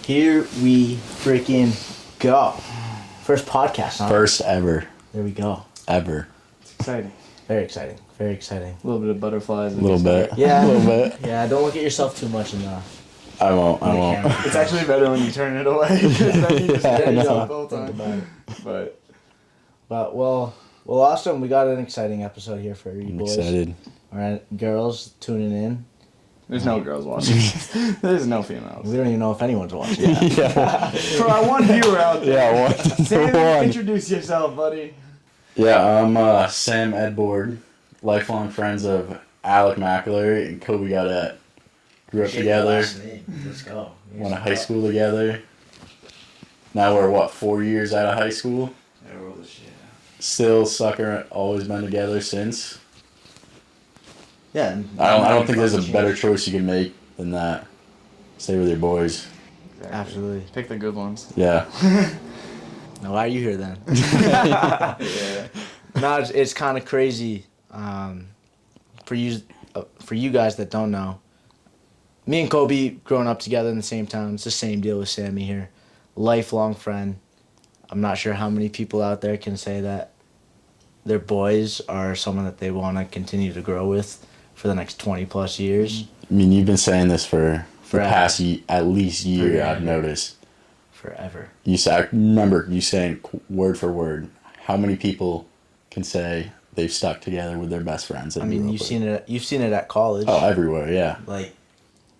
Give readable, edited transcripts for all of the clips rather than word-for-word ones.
Here we freaking go. First podcast, huh? First ever. There we go. Ever. It's exciting. Very exciting. Very exciting. A little bit of butterflies. A little bit. Yeah. A little bit. Yeah, don't look at yourself too much in the... I won't. camera. It's actually better when you turn it away because then you just get I know. yourself the whole Think time. about it. But Well, awesome. We got an exciting episode here for you I'm boys. excited. All right, girls tuning in. there's no girls watching. There's no females. We don't even know if anyone's watching. Yeah. For our one viewer out there. Yeah, Sam, introduce yourself, buddy. Yeah, I'm Sam Edborg, lifelong friends of Alec McAlery and Kobe Cadet. Grew up together, Let's go. went to high school together. Now we're, 4 years out of high school? Yeah, we're old as shit. Still sucker, always been together since. Yeah. I don't think there's a better choice you can make than that. Stay with your boys. Exactly. Absolutely. Pick the good ones. Yeah. Now, why are you here then? Yeah. No, it's kind of crazy. For you guys that don't know, me and Kobe growing up together in the same town. It's the same deal with Sammy here. Lifelong friend. I'm not sure how many people out there can say that their boys are someone that they want to continue to grow with for the next 20 plus years. I mean, you've been saying this for the Forever. past at least year, Forever. I've noticed. Forever. I remember you saying word for word. How many people can say they've stuck together with their best friends? I mean, you've seen it at college. Oh, everywhere, yeah. Like,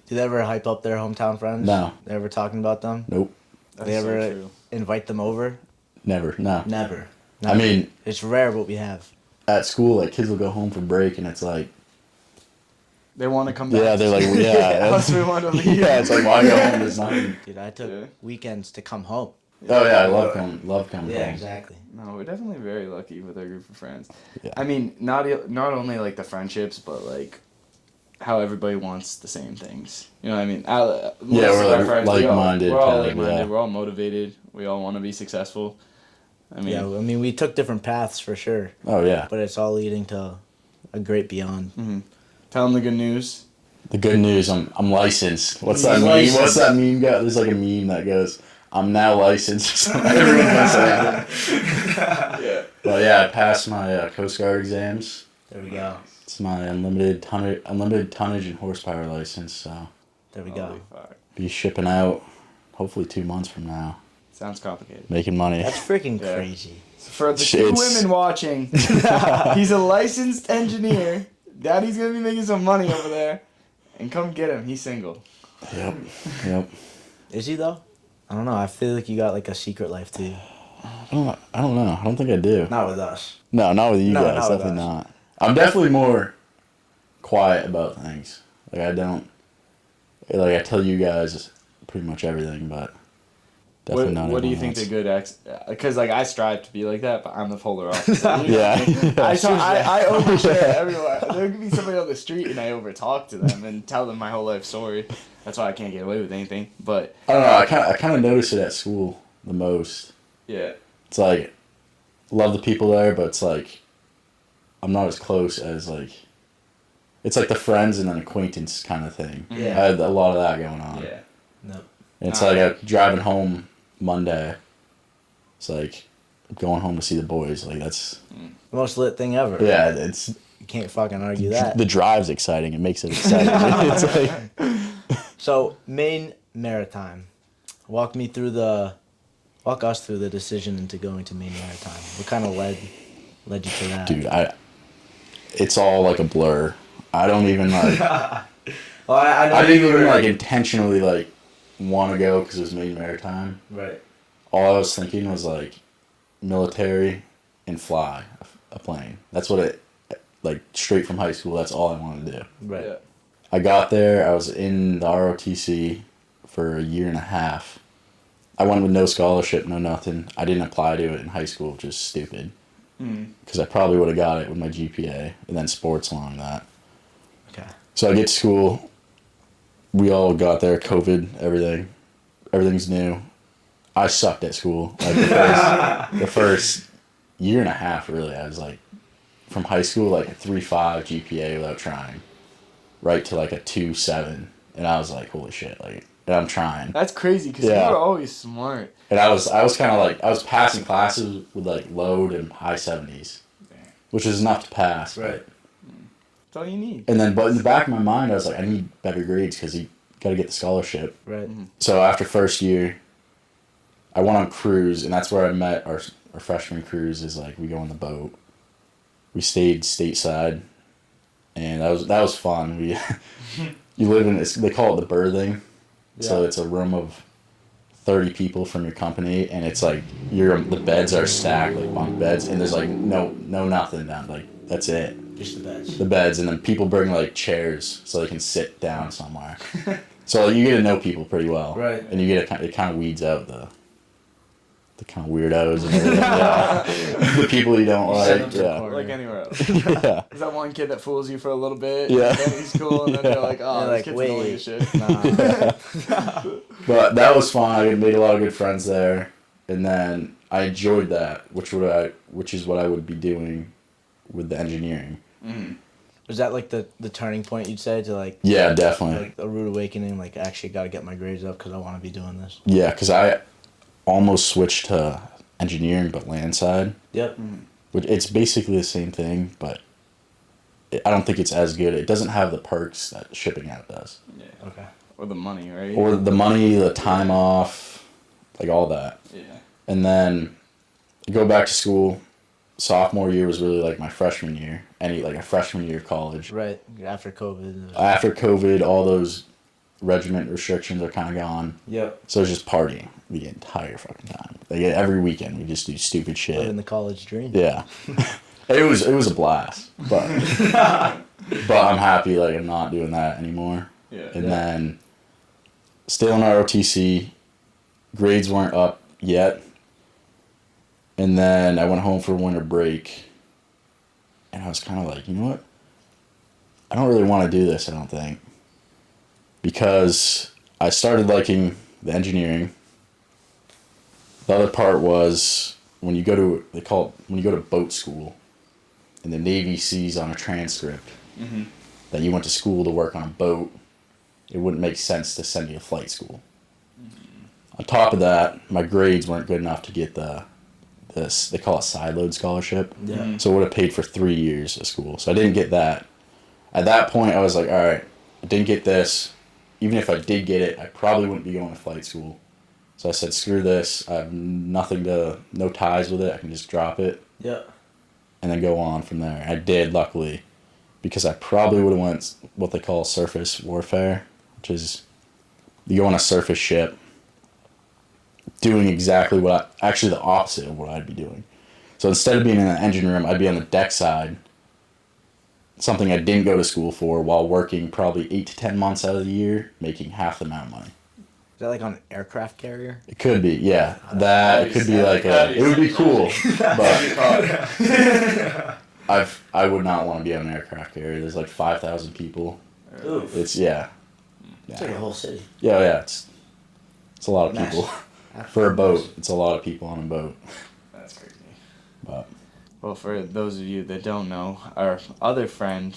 do they ever hype up their hometown friends? No. They ever talking about them? Nope, That's They ever so true. invite them over? never, no. Never. I mean, It's rare what we have. at school, like, kids will go home for break, and it's like, They want to come back. yeah, they're like, yeah. Us, we want to leave. Yeah, it's like, why go home? There's nothing. Dude, I took Yeah. weekends to come home. Oh, yeah, I love coming home. exactly. No, we're definitely very lucky with our group of friends. Yeah. I mean, not only like the friendships, but like how everybody wants the same things. You know what I mean? We're like-minded, We're all kinda, like-minded. yeah. We're all motivated. We all want to be successful. I mean, Yeah, I mean, we took different paths for sure, Oh, yeah. but it's all leading to a great beyond. tell them the good news. The good news, I'm licensed. What's that He's meme? licensed. What's that meme go? There's like a meme that goes, I'm now licensed. Everyone's gonna say that. Yeah. But yeah, I passed my Coast Guard exams. There we go. It's my unlimited tonnage and horsepower license, so There we go. Holy fuck. be shipping out hopefully 2 months from now. Sounds complicated. Making money. That's freaking Yeah. crazy. For the two It's- women watching, he's a licensed engineer. Daddy's gonna be making some money over there, and come get him. He's single. Yep. Is he though? I don't know. I feel like you got like a secret life too. I don't know. I don't think I do. Not with us. No, not with you No, guys. not with Definitely us. not. I'm definitely more quiet about things. Like I tell you guys pretty much everything, but definitely not. What do you everyone think the else. good ex? Because like I strive to be like that, but I'm the polar opposite. You know Yeah. what I mean? I overshare Yeah. everywhere. There could be somebody on the street and I overtalk to them and tell them my whole life story. That's why I can't get away with anything. But I don't know. I kind of notice it at school the most. yeah, It's like, love the people there, but it's like, I'm not as close as like, it's like the friends and then acquaintance kind of thing. Yeah. I had a lot of that going on. yeah. No. And it's like I'm driving home Monday. It's like going home to see the boys. Like that's The most lit thing ever. yeah. It's You can't fucking argue that. the drive's exciting. It makes it exciting. It's like So, Maine Maritime. Walk us through the decision into going to Maine Maritime. What kind of led you to that? dude, it's all like a blur. I don't even like. Well, I know I didn't you even were- like intentionally like want to go because it was Maine Maritime. Right. All I was thinking was like military and fly a plane. That's what it like straight from high school. That's all I wanted to do. Right. Yeah. I got there. I was in the ROTC for a year and a half. I went with no scholarship, no nothing. I didn't apply to it in high school, which is stupid. Because I probably would have got it with my GPA and then sports along that. Okay. So I get to school. We all got there, COVID, everything. Everything's new. I sucked at school. Like the first year and a half, really. I was like, from high school, like a 3.5 GPA without trying, right to like a 2.7. And I was like, holy shit, like, and I'm trying. That's crazy because Yeah. you were always smart. And I was kind of like, I was passing classes with like low to high 70s, which is enough to pass. Right. That's all you need. And then, but in the back of my mind, I was like, I need better grades because you got to get the scholarship. Right. So after first year, I went on cruise, and that's where I met our freshman cruise. Is like we go on the boat. We stayed stateside, and that was fun. We you live in this. They call it the berthing, so it's a room of 30 people from your company, and it's like the beds are stacked like bunk beds, and there's like no nothing down, like that's it. Just the beds. The beds, and then people bring like chairs so they can sit down somewhere. So you get to know people pretty well, Right? And you get it kind of weeds out the kind of weirdos and everything. The people you don't like, Like anywhere else. yeah. Is that one kid that fools you for a little bit? Yeah. And then he's cool, and then you're like, oh, You're this like, kid's wait. annoying as shit. Nah. But that was fun. I made a lot of good friends there, and then I enjoyed that, which is what I would be doing with the engineering. Mm-hmm. Was that like the turning point you'd say to like? Yeah, definitely. Like a rude awakening. Like actually got to get my grades up because I want to be doing this. Yeah, because I almost switched to engineering, but land side. Yep. Which it's basically the same thing, but I don't think it's as good. It doesn't have the perks that shipping out does. Yeah. Okay. Or the money, right? Or the money, the time off, like all that. Yeah. And then you go back to school. Sophomore year was really like my freshman year. Like a freshman year of college. Right. After COVID. After COVID, all those regiment restrictions are kind of gone. Yep. So it's just partying the entire fucking time. Like every weekend, we just do stupid shit. Living the college dream. Yeah. It was a blast, but I'm happy like I'm not doing that anymore. Yeah. And then still in ROTC, grades weren't up yet. And then I went home for winter break, and I was kind of like, you know what? I don't really want to do this, I don't think. Because I started liking the engineering. The other part was when you go to boat school, and the Navy sees on a transcript that you went to school to work on a boat, it wouldn't make sense to send you to flight school. On top of that, my grades weren't good enough to get this, they call it sideload scholarship. Yeah. So I would have paid for 3 years of school. So I didn't get that. At that point, I was like, all right, I didn't get this. Even if I did get it, I probably wouldn't be going to flight school. So I said, screw this. I have no ties with it. I can just drop it. Yeah. And then go on from there. I did, luckily, because I probably would have went what they call surface warfare, which is you go on a surface ship doing exactly actually the opposite of what I'd be doing. So instead of being in the engine room, I'd be on the deck side, something I didn't go to school for, while working probably 8 to 10 months out of the year, making half the amount of money. Is that like on an aircraft carrier? It could be, yeah. It could be like it would be cool, but I would not want to be on an aircraft carrier. There's like 5,000 people. Oof. It's yeah. It's like a whole city. Yeah, it's a lot of Nice. people. For a boat, it's a lot of people on a boat. That's crazy. But Well, for those of you that don't know, our other friend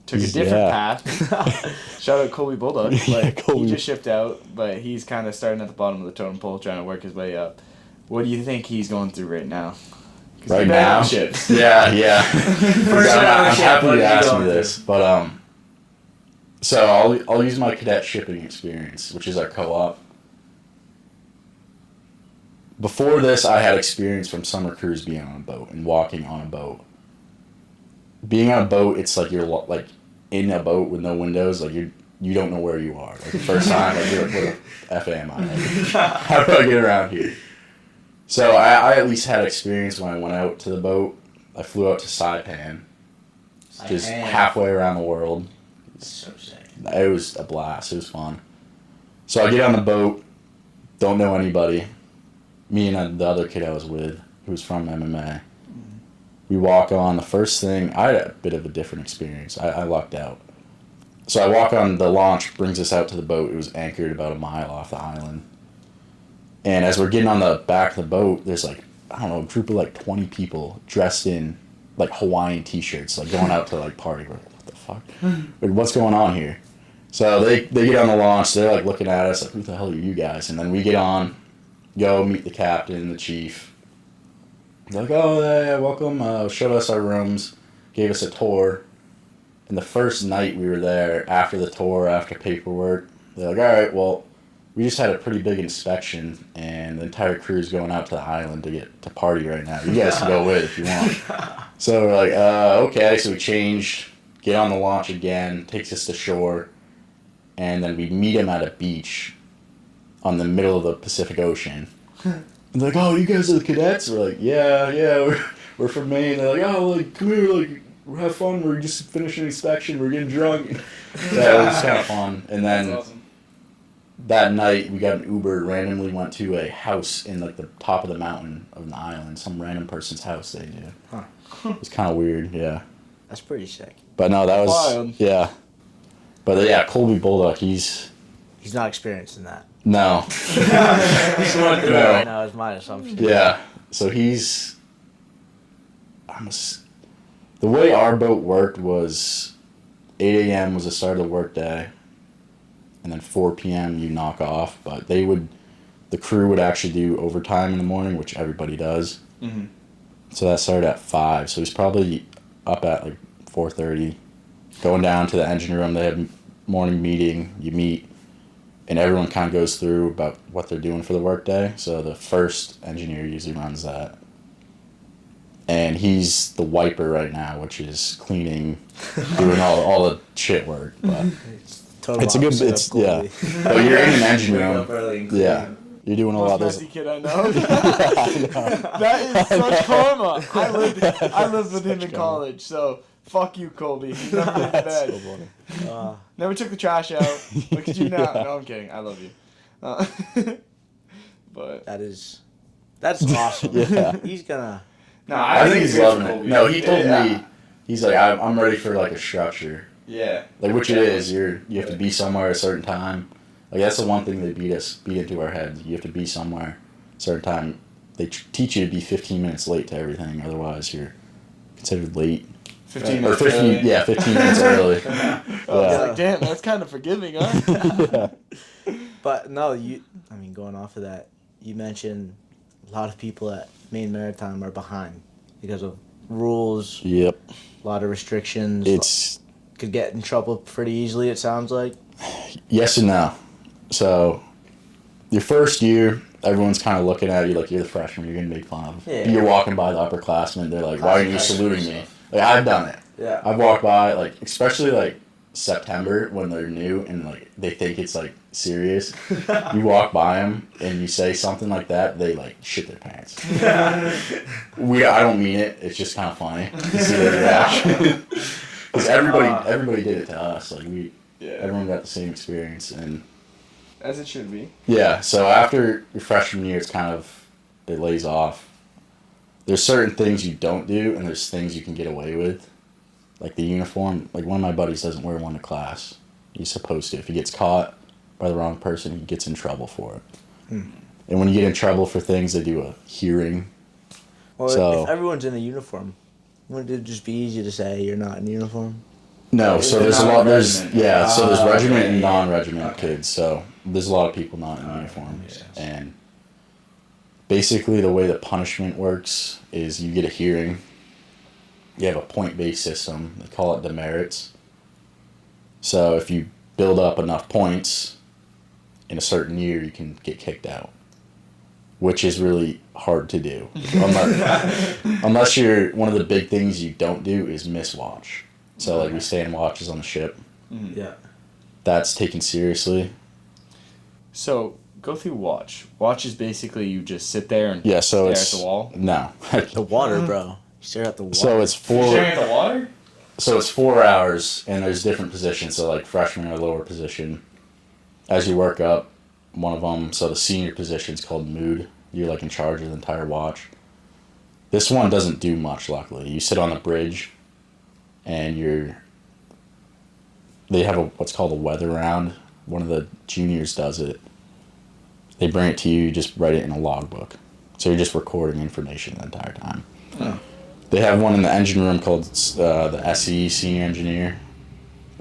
took a different path. Shout out Colby Bulldog. Yeah, Like, Colby. he just shipped out, but he's kind of starting at the bottom of the totem pole, trying to work his way up. What do you think he's going through right now? 'Cause right he's been now, on ships. yeah. First I'm happy what you are you asked me going this, but so I'll use my cadet shipping experience, which is our co-op. Before this, I had experience from summer cruise being on a boat and walking on a boat. Being on a boat, it's like you're like in a boat with no windows, like you don't know where you are. Like the first time, like you're like, where the F am I? Like, how do I get around here? So I at least had experience when I went out to the boat. I flew out to Saipan, just halfway around the world. So sick. It was a blast. It was fun. So I get on the boat, don't know anybody. Me and the other kid I was with, who was from MMA. We walk on. The first thing, I had a bit of a different experience. I lucked out. So I walk on, the launch brings us out to the boat. It was anchored about a mile off the island. And as we're getting on the back of the boat, there's like, I don't know, a group of like 20 people dressed in like Hawaiian t-shirts, like going out to like party. We're like, what the fuck? Like, what's going on here? So they get on the launch. They're like looking at us like, who the hell are you guys? And then we get on, go meet the captain, the chief. They're like, oh, yeah, welcome. Showed us our rooms, gave us a tour. And the first night we were there, after the tour, after paperwork, they're like, all right, well, we just had a pretty big inspection, and the entire crew's going out to the island to party right now. You guys can go with if you want. So we're like, okay. So we changed, get on the launch again, takes us to shore, and then we meet him at a beach on the middle of the Pacific Ocean. And they're like, oh, you guys are the cadets? We're like, yeah, we're from Maine. They're like, oh, like, come here, like, we'll have fun. We're just finishing inspection. We're getting drunk. Yeah, it was kind of fun. And then That's awesome. That night, we got an Uber, randomly went to a house in, like, the top of the mountain of an island. Some random person's house they knew. Huh. It was kind of weird, yeah. That's pretty sick. But no, that was, Wild. yeah. But yeah, Colby Bulldog, he's not experienced in that. no. Right now is my assumption. Yeah. So the way our boat worked was 8 a.m. was the start of the work day, and then 4 p.m. you knock off. But the crew would actually do overtime in the morning, which everybody does. Mm-hmm. So that started at 5. So he's probably up at like 4:30, going down to the engine room. They have morning meeting. You meet, and everyone kind of goes through about what they're doing for the workday. So the first engineer usually runs that, and he's the wiper right now, which is cleaning, doing all the shit work. But Total it's a good. opposite It's of Colby. But you're in an engine Wake room. up early and clean. Yeah, you're doing a lot. Most There's messy kid I know. That is such karma. I lived with him in college, so fuck you, Colby. You never went to That's bed. so funny. Never took the trash out. Look at you now. No, I'm kidding. I love you. But that's awesome. Yeah. He's gonna. no, I think he's it's good loving for it. Colby. No, he told Yeah. me, he's like, I'm ready for like a structure. Yeah. Like, which it is. You have to be somewhere at a certain time. Like, that's the one thing they beat into our heads. You have to be somewhere at a certain time. They teach you to be 15 minutes late to everything. Otherwise, you're considered late. 15 Or minutes 15, early. yeah, 15 minutes early. I was Yeah. like, damn, that's kind of forgiving, huh? But no, going off of that, you mentioned a lot of people at Maine Maritime are behind because of rules, Yep. a lot of restrictions. It's Could get in trouble pretty easily, it sounds like. yes and no. So, your first year, everyone's kind of looking at you like you're the freshman, you're going to make fun of. Yeah. You're walking by the upperclassmen, they're like, why are you saluting me? Like, I've done it. Yeah. I've walked by, like, especially, like, September when they're new and, like, they think it's, like, serious. You walk by them and you say something like that, they, like, shit their pants. I don't mean it. It's just kind of funny to see their reaction. Because everybody did it to us. Like, everyone got the same experience. And, As it should be. yeah, so after your freshman year, it's kind of, it lays off. There's certain things you don't do, and there's things you can get away with. Like the uniform, like one of my buddies doesn't wear one to class. He's supposed to. If he gets caught by the wrong person, he gets in trouble for it. And when you get in trouble for things, they do a hearing. Well, So- if everyone's in a uniform, wouldn't it just be easy to say you're not in uniform? No, so there's a lot. There's so there's Ah, regiment okay, and yeah. non-regiment Okay. kids. So there's a lot of people not in uniform, yes. and basically the way the punishment works is you get a hearing. You have a point-based system. They call it demerits. So if you build up enough points in a certain year, you can get kicked out, which is really hard to do. Unless you're one of the big things you don't do is miss watch. So like we stay in watches on the ship. Yeah. That's taken seriously. So, go through watch. Watch is basically you just sit there and Yeah, so stare it's at the wall. no. The water, bro. You stare at the water. So it's Staring at the water? So it's 4 hours, and there's different positions. So like freshman or lower position. As you work up, one of them. So the senior position is called mood. You're like in charge of the entire watch. This one doesn't do much. Luckily, you sit on the bridge, and They have what's called a weather round. One of the juniors does it. They bring it to you. You just write it in a logbook. So you're just recording information the entire time. Oh. They have one in the engine room called the SE, Senior Engineer,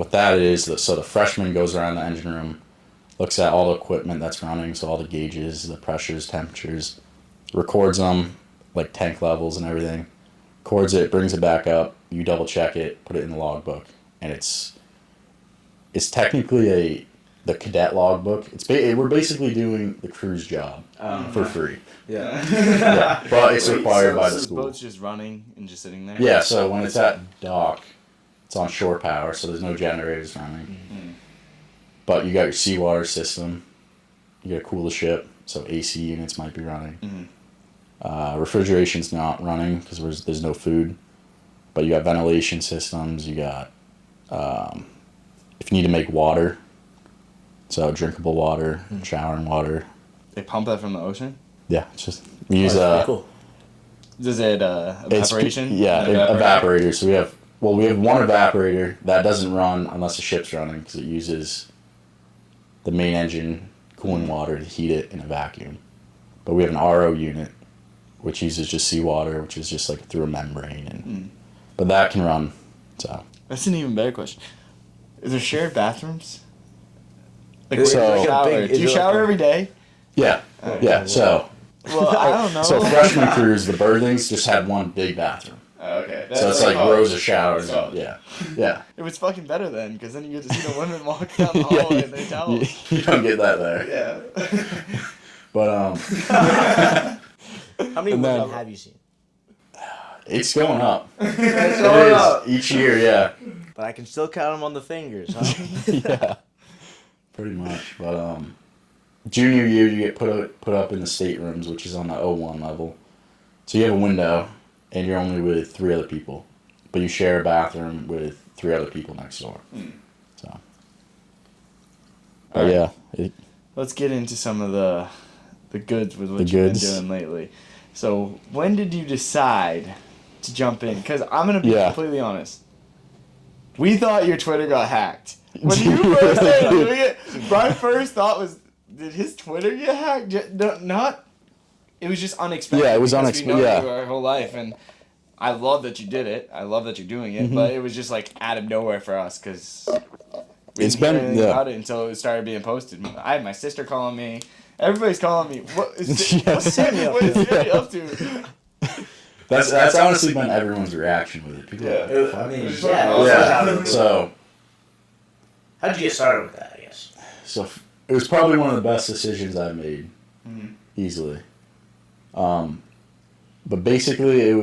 what that is, so the freshman goes around the engine room, looks at all the equipment that's running, so all the gauges, the pressures, temperatures, records them, like tank levels and everything, records it, brings it back up, you double check it, put it in the logbook, and it's technically the cadet logbook. We're basically doing the crew's job for free. Yeah. Yeah, but it's required by the The school. boat's just running and just sitting there? Yeah, so when it's at dock, it's on shore power, so there's no generators running. Mm-hmm. But you got your seawater system. You gotta cool the ship, so AC units might be running. Mm-hmm. Refrigeration's not running because there's no food. But you got ventilation systems. You got if you need to make water, so drinkable water, showering water. They pump that from the ocean? Yeah, it's just we use Cool. Does it evaporation? Evaporator. So we have one evaporator that doesn't run unless the ship's running because it uses the main engine cooling water to heat it in a vacuum. But we have an RO unit which uses just seawater, which is just like through a membrane, and but that can run. So That's an even better question. Is there shared bathrooms? Like, Is where it do you like a shower? big- Do is you it like shower a- every day? yeah, yeah. So Well, I don't know. freshman crews, the berthings just had one big bathroom. Oh, okay. So it's like rows of showers. Oh. Yeah. It was fucking better then, because then you get to see the women walk down the hallway in their towels. You don't get that there. Yeah. But How many And women then- have you seen? it's going up. It's It going is up. each year, yeah. But I can still count them on the fingers, huh? Yeah. Pretty much. But junior year you get put up in the staterooms, which is on the O1 level. So you have a window and you're only with 3 other people. But you share a bathroom with 3 other people next door. So Alright. yeah. Let's get into some of the goods with what The you've goods. been doing lately. So, when did you decide to jump in? Because I'm going to be Yeah. completely honest. We thought your Twitter got hacked. When you first started doing it, my first thought was, did his Twitter get hacked? Not. It was just unexpected. Yeah, it was because unexpected, We know yeah. you our whole life, and I love that you did it. I love that you're doing Mm-hmm. it, but it was just like out of nowhere for us because we It's didn't hear been- anything yeah. about it until it started being posted. I had my sister calling me. Everybody's calling me. What is Yeah. what's Sammy up to? What is Sammy up to? That's honestly been everyone's reaction with it. People are like, I mean, It's yeah. fucking yeah. awesome. So How'd you get started with that, I guess? it was probably one of the best decisions I made, easily. But basically, I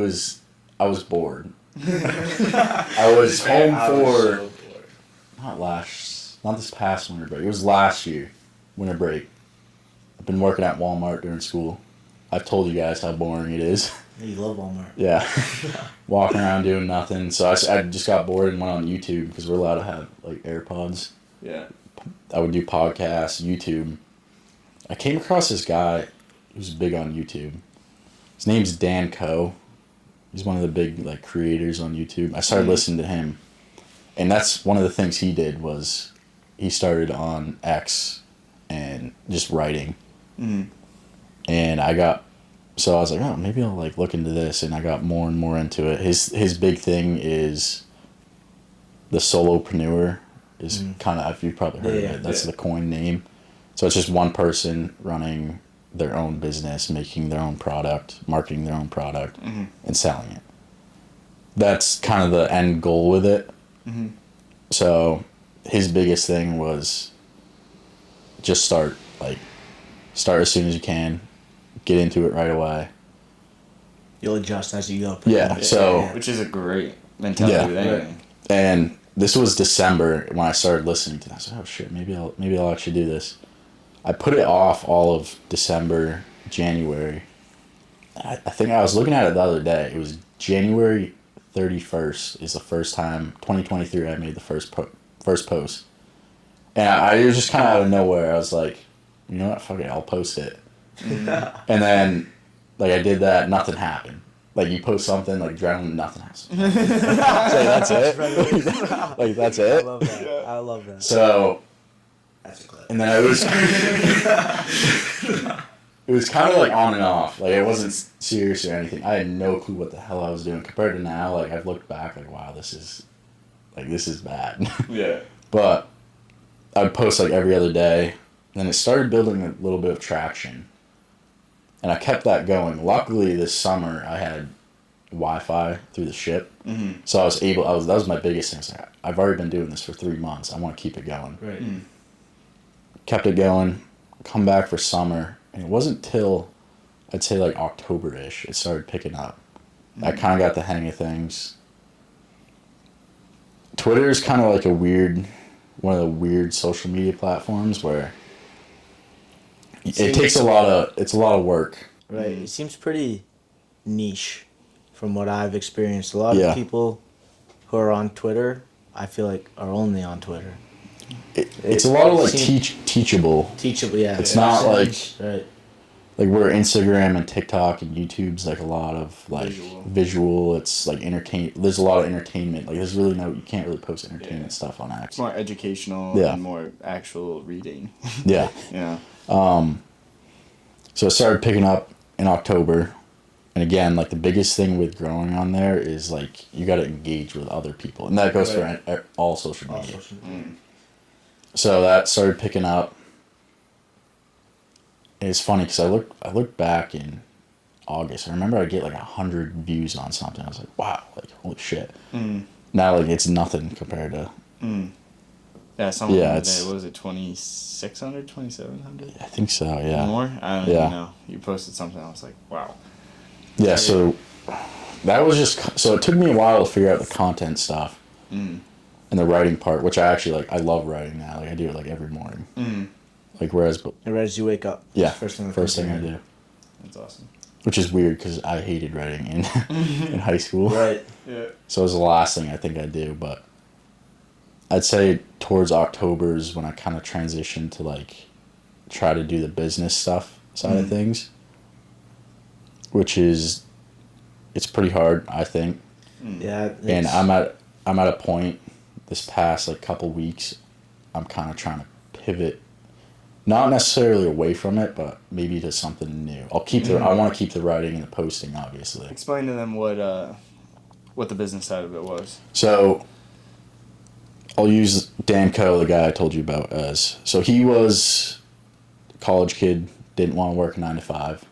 was bored. I was home for not this past winter break. It was last year, winter break. I've been working at Walmart during school. I've told you guys how boring it is. You love Walmart. Yeah. Walking around doing nothing. So I just got bored and went on YouTube because we're allowed to have like AirPods. Yeah. I would do podcasts, YouTube. I came across this guy who's big on YouTube. His name's Dan Coe. He's one of the big like creators on YouTube. I started listening to him. And that's one of the things he did was he started on X and just writing. And so I was like, oh, maybe I'll like look into this, and I got more and more into it. His big thing is the solopreneur is kind of, you've probably heard of it. That's the coin name. So it's just one person running their own business, making their own product, marketing their own product, and selling it. That's kind of the end goal with it. So his biggest thing was just start as soon as you can, get into it right away. You'll adjust as you go. Yeah, so Which is a great mentality with anything. and this was December when I started listening to this. I was like, oh shit, maybe I'll actually do this. I put it off all of December, January. I think I was looking at it the other day. It was January 31st is the first time 2023 I made the first post. And it was just kind of out of nowhere. I was like, you know what, fuck it, I'll post it. And then, like, I did that, nothing happened. Like, you post something, like, adrenaline, nothing happens. That's it? Like, that's I it? love that. I love that. So, That's a clip. and then it was kind of, like, on and off. Like, it wasn't serious or anything. I had no clue what the hell I was doing. Compared to now, like, I've looked back, like, wow, this is Like, this is bad. Yeah. But I'd post like every other day. Then it started building a little bit of traction. And I kept that going. Luckily, this summer, I had Wi-Fi through the ship. Mm-hmm. So that was my biggest thing. Like, I've already been doing this for 3 months. I want to keep it going. Right. Mm. Kept it going. Come back for summer. And it wasn't till, I'd say like October-ish, it started picking up. I kind of got the hang of things. Twitter is kind of like one of the weird social media platforms where it takes it's a lot of work. Right. It seems pretty niche from what I've experienced. A lot of people who are on Twitter, I feel like, are only on Twitter. It's a lot of like teachable. Teachable, yeah. It's not like right. Like where Instagram and TikTok and YouTube's like a lot of like visual. It's like there's a lot of entertainment. Like there's really you can't really post entertainment stuff on X. It's more educational and more actual reading. Yeah. Yeah. So it started picking up in October. And again, like the biggest thing with growing on there is like you got to engage with other people. And that goes for all social media. So that started picking up. And it's funny because I looked back in August. I remember I'd get like 100 views on something. I was like, wow, like holy shit. Now like it's nothing compared to. Yeah, some of them today, what was it, 2,600, 2,700? I think so, yeah. More? I don't even know. You posted something, I was like, wow. Yeah, so that was just, so it took me a while to figure out the content stuff and the writing part, which I actually like. I love writing now. Like I do it like every morning. Like whereas you wake up. Yeah, first thing I do. That's awesome. Which is weird because I hated writing in in high school. Right. Yeah. So it was the last thing I think I do, but I'd say towards October is when I kind of transitioned to like try to do the business stuff side of things, which is it's pretty hard, I think. Yeah. And I'm at a point this past like couple weeks, I'm kind of trying to pivot. Not necessarily away from it, but maybe to something new. I want to keep the writing and the posting, obviously. Explain to them what the business side of it was. So, I'll use Dan Coe, the guy I told you about, as. So he was a college kid, didn't want to work 9 to 5.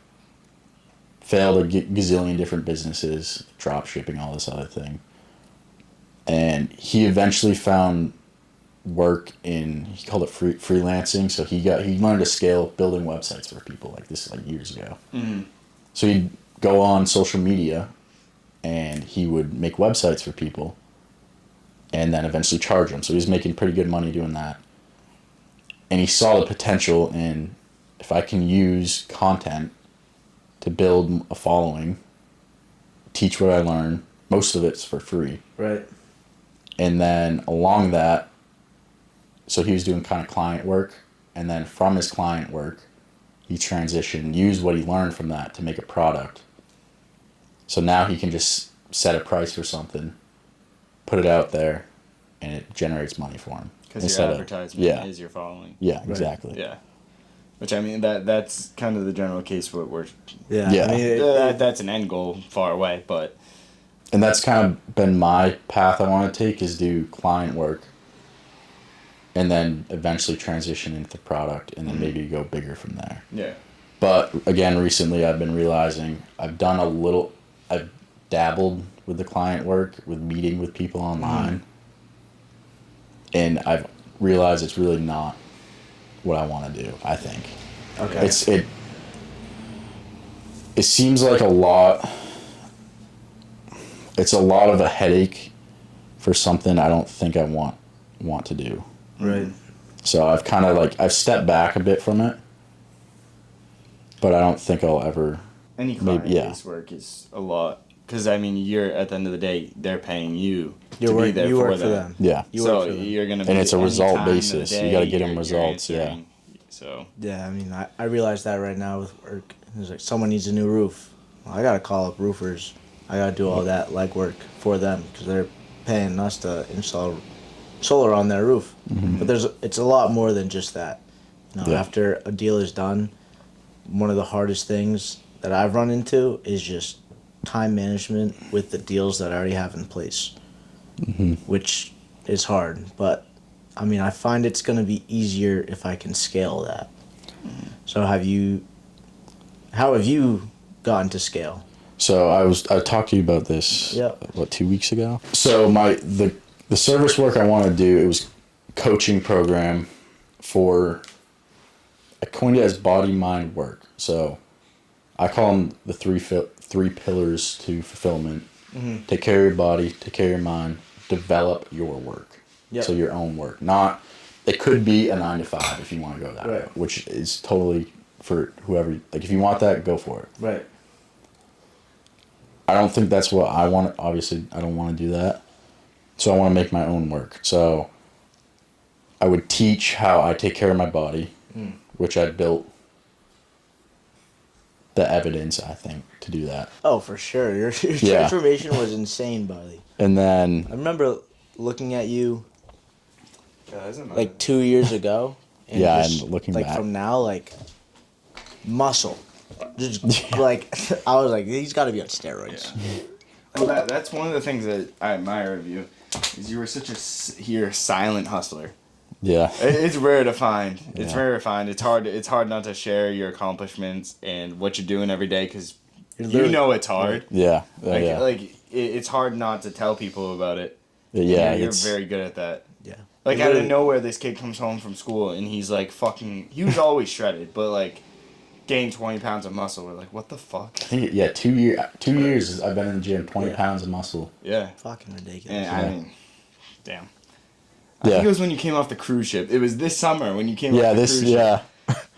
Failed a gazillion different businesses, drop shipping, all this other thing. And he eventually found work he called it freelancing. So he learned to scale building websites for people. Like this like years ago. So he'd go on social media and he would make websites for people and then eventually charge them. So he was making pretty good money doing that. And he saw the potential in if I can use content to build a following, teach what I learn, most of it's for free. Right. And then along that, so he was doing kind of client work, and then from his client work, he transitioned, used what he learned from that to make a product. So now he can just set a price for something, put it out there, and it generates money for him. Because your advertisement is your following. Yeah, exactly. Yeah. Which, I mean, that's kind of the general case what we're... Yeah. Yeah. I mean, that's an end goal far away, but... And that's kind of been my path I want to take, is do client work and then eventually transition into the product and then maybe go bigger from there. Yeah. But again, recently I've been realizing I've dabbled with the client work, with meeting with people online. And I've realized it's really not what I want to do, I think. Okay. It seems like it's a lot of a headache for something I don't think I want to do. Right. So I've kind of I've stepped back a bit from it, but I don't think I'll ever. Any client-based work is a lot, because I mean, you're at the end of the day, they're paying you to be there for them. Yeah. You're gonna. And it's a result basis. You got to get them results. Yeah. So. Yeah, I mean, I realize that right now with work. It's like someone needs a new roof. Well, I gotta call up roofers. I gotta do all that legwork for them because they're paying us to install solar on their roof. But it's a lot more than just that. After a deal is done, one of the hardest things that I've run into is just time management with the deals that I already have in place, which is hard, but I mean, I find it's going to be easier if I can scale that. So how have you gotten to scale? So I talked to you about this, Yep. 2 weeks ago? So the service work I wanted to do, it was coaching program for, I coined it as body, mind, work. So I call them the three pillars to fulfillment. Mm-hmm. Take care of your body, take care of your mind, develop your work. Yep. So your own work. It could be a 9 to 5 if you want to go that way, Right. which is totally for whoever, like if you want that, go for it. Right. I don't think that's what I want. Obviously, I don't want to do that. So I want to make my own work. So I would teach how I take care of my body, which I built the evidence, I think, to do that. Oh, for sure. Your Yeah. transformation was insane, buddy. And then, I remember looking at you Yeah, isn't that like 2 years ago. And Yeah, just, and looking like back. from now, like muscle. Just like I was like, he's got to be on steroids. Yeah. Well, that's one of the things that I admire of you, is you were such you're a silent hustler. yeah. It's rare to find. It's Yeah. rare to find. It's hard not to share your accomplishments and what you're doing every day, because you know it's hard. Yeah. It's hard not to tell people about it. Yeah. You're It's, very good at that. Yeah. Like, You're out of really- nowhere, this kid comes home from school and he's like fucking. He was always shredded, but like gained 20 pounds of muscle. We're like, what the fuck? I think, 2 years I've been in the gym, 20 pounds of muscle. Yeah. Fucking ridiculous. And I Yeah. mean, damn. I Yeah. think it was when you came off the cruise ship. It was this summer when you came Yeah, off the this, cruise ship. yeah.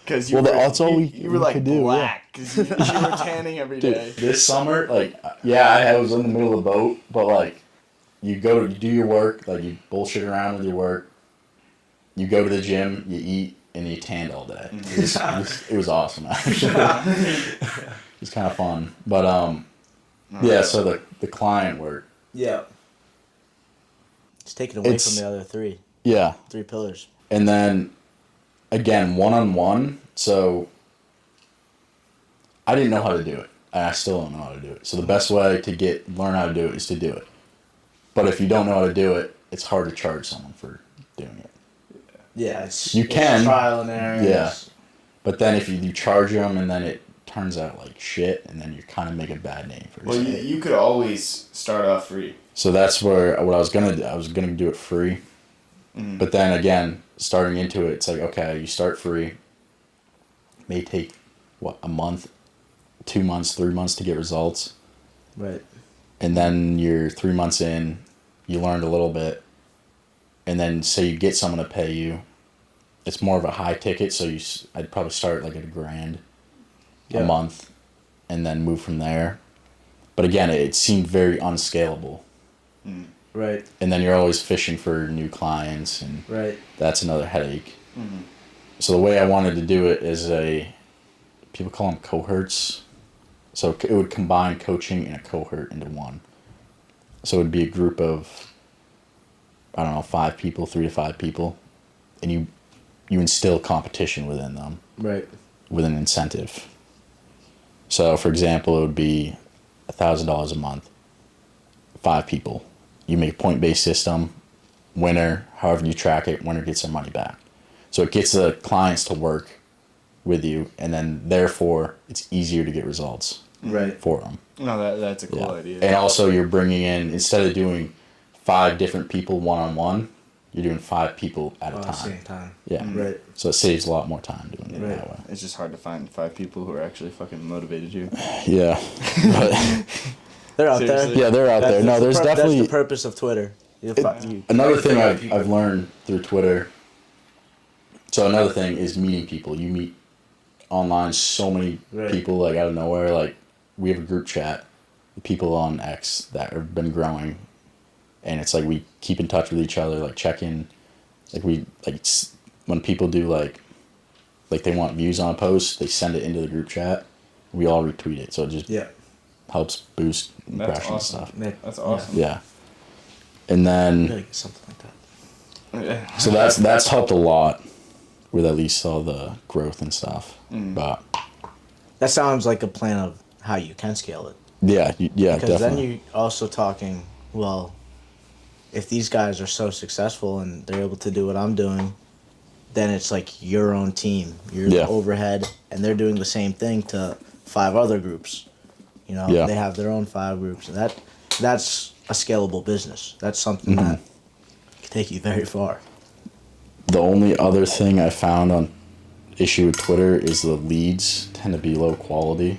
Because you Well, were, that's all you were we like could do, yeah. black. Because you were tanning every day. Dude, this summer, like, yeah, I was in the middle of the boat, but like, you do your work, like, you bullshit around with your work, you go to the gym, you eat, and you tanned all day. It was awesome, actually. It was kind of fun. But, yeah, so the client work. Yeah. It's taken away It's- from the other three Yeah. pillars. And then, again, one-on-one, so I didn't know how to do it. And I still don't know how to do it. So the best way to learn how to do it is to do it. But if you don't know how to do it, it's hard to charge someone for doing it. Yeah, it's You can. trial and error. Yeah. But then if you charge them and then it turns out like shit, and then you kind of make a bad name for Well, yourself. you could always start off free. So that's what I was gonna do. I was gonna do it free. But then again, starting into it, it's like, okay, you start free. It may take, a month, 2 months, 3 months to get results. Right. And then you're 3 months in, you learned a little bit. And then say you get someone to pay you. It's more of a high ticket, so I'd probably start like at $1,000 Yeah. a month and then move from there. But again, it seemed very unscalable. Right. And then you're always fishing for new clients, and Right. that's another headache. So the way I wanted to do it is people call them cohorts. So it would combine coaching and a cohort into one. So it would be a group of, I don't know, 5 people, 3 to 5 people, and you instill competition within them Right. with an incentive. So for example, it would be $1,000 a month, 5 people. You make a point-based system, winner, however you track it, winner gets their money back. So it gets the clients to work with you, and then therefore it's easier to get results Right. for them. No, that's a cool Yeah. idea. And also you're bringing in, instead of doing 5 different people one-on-one, you're doing 5 people at a At the same time. time. Yeah. Right. So it saves a lot more time doing it Right. that way. It's just hard to find 5 people who are actually fucking motivated you. Yeah. But, They're out Seriously? there. yeah, they're out there. No, there's definitely... That's the purpose of Twitter. Another thing I've learned through Twitter. So another thing is meeting people. You meet online so many Right. people like out of nowhere. Like we have a group chat, with people on X that have been growing, and it's like we keep in touch with each other, like check in, when people do like they want views on a post, they send it into the group chat. We all retweet it, so it just helps boost That's impression awesome. stuff. That's awesome. Yeah, and then. Gotta get something like that. So that's helped a lot with at least all the growth and stuff. But That sounds like a plan of how you can scale it. yeah, Because definitely. then you're also talking, well, if these guys are so successful and they're able to do what I'm doing, then it's like your own team. You're Yeah. the overhead, and they're doing the same thing to 5 other groups. You know, Yeah. they have their own 5 groups, and that's a scalable business. That's something Mm-hmm. that can take you very far. The only other thing I found on issue with Twitter is the leads tend to be low quality.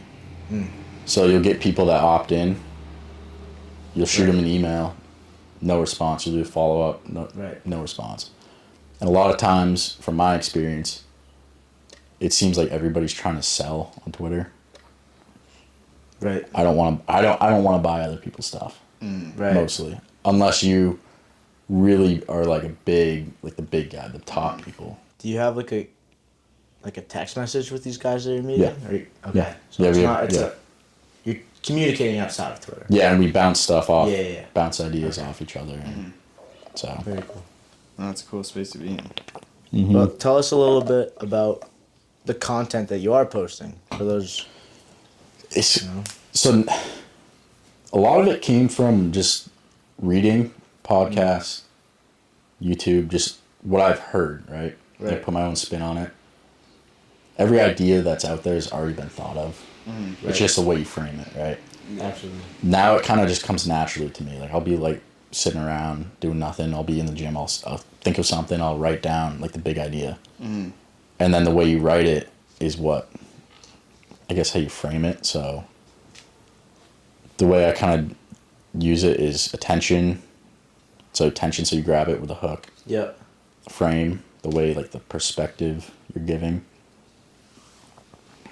So you'll get people that opt in. You'll shoot them an email, no response. You'll do a follow up, no response. And a lot of times, from my experience, it seems like everybody's trying to sell on Twitter. Right. I don't want to buy other people's stuff. Right. Mostly, unless you really are like the big guy, the top people. Do you have like a text message with these guys that you're meeting? Yeah. Okay. Yeah. So Yeah, it's we- not. It's yeah. you're communicating outside of Twitter. Yeah, and we bounce stuff off. Yeah. Bounce ideas off each other. And so. Very cool. That's a cool space to be in. Mm-hmm. Well, tell us a little bit about the content that you are posting for those. It's, You know? So, a lot of it came from just reading podcasts, YouTube, just what I've heard, right? I Right. put my own spin on it. Every idea that's out there has already been thought of. Right. It's just the way you frame it, right? Absolutely. Now it kind of just comes naturally to me. Like, I'll be like sitting around doing nothing. I'll be in the gym. I'll think of something. I'll write down like the big idea. And then the way you write it is what, I guess, how you frame it. So the way I kind of use it is attention. So you grab it with a hook. Yep. Frame, the way, like the perspective you're giving.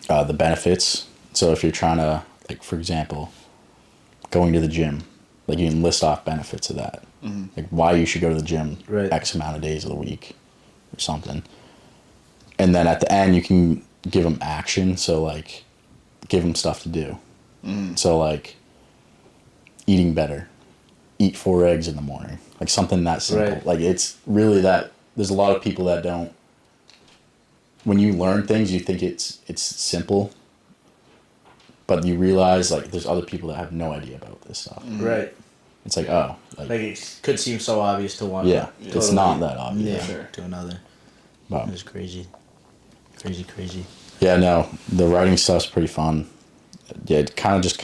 The benefits. So if you're trying to, like, for example, going to the gym, like, you can list off benefits of that. Like why you should go to the gym Right. X amount of days of the week or something. And then at the end you can give them action. So like give them stuff to do. So like eating better, eat 4 eggs in the morning, like something that simple. Right. Like it's really that there's a lot of people that don't, when you learn things you think it's simple, but you realize like there's other people that have no idea about this stuff. Right. It's like, oh, Like it could seem so obvious to one. yeah, but it's not that obvious. Yeah. Sure. To another. But, It's crazy. Crazy. yeah, no, the writing stuff's pretty fun. Yeah, it kind of just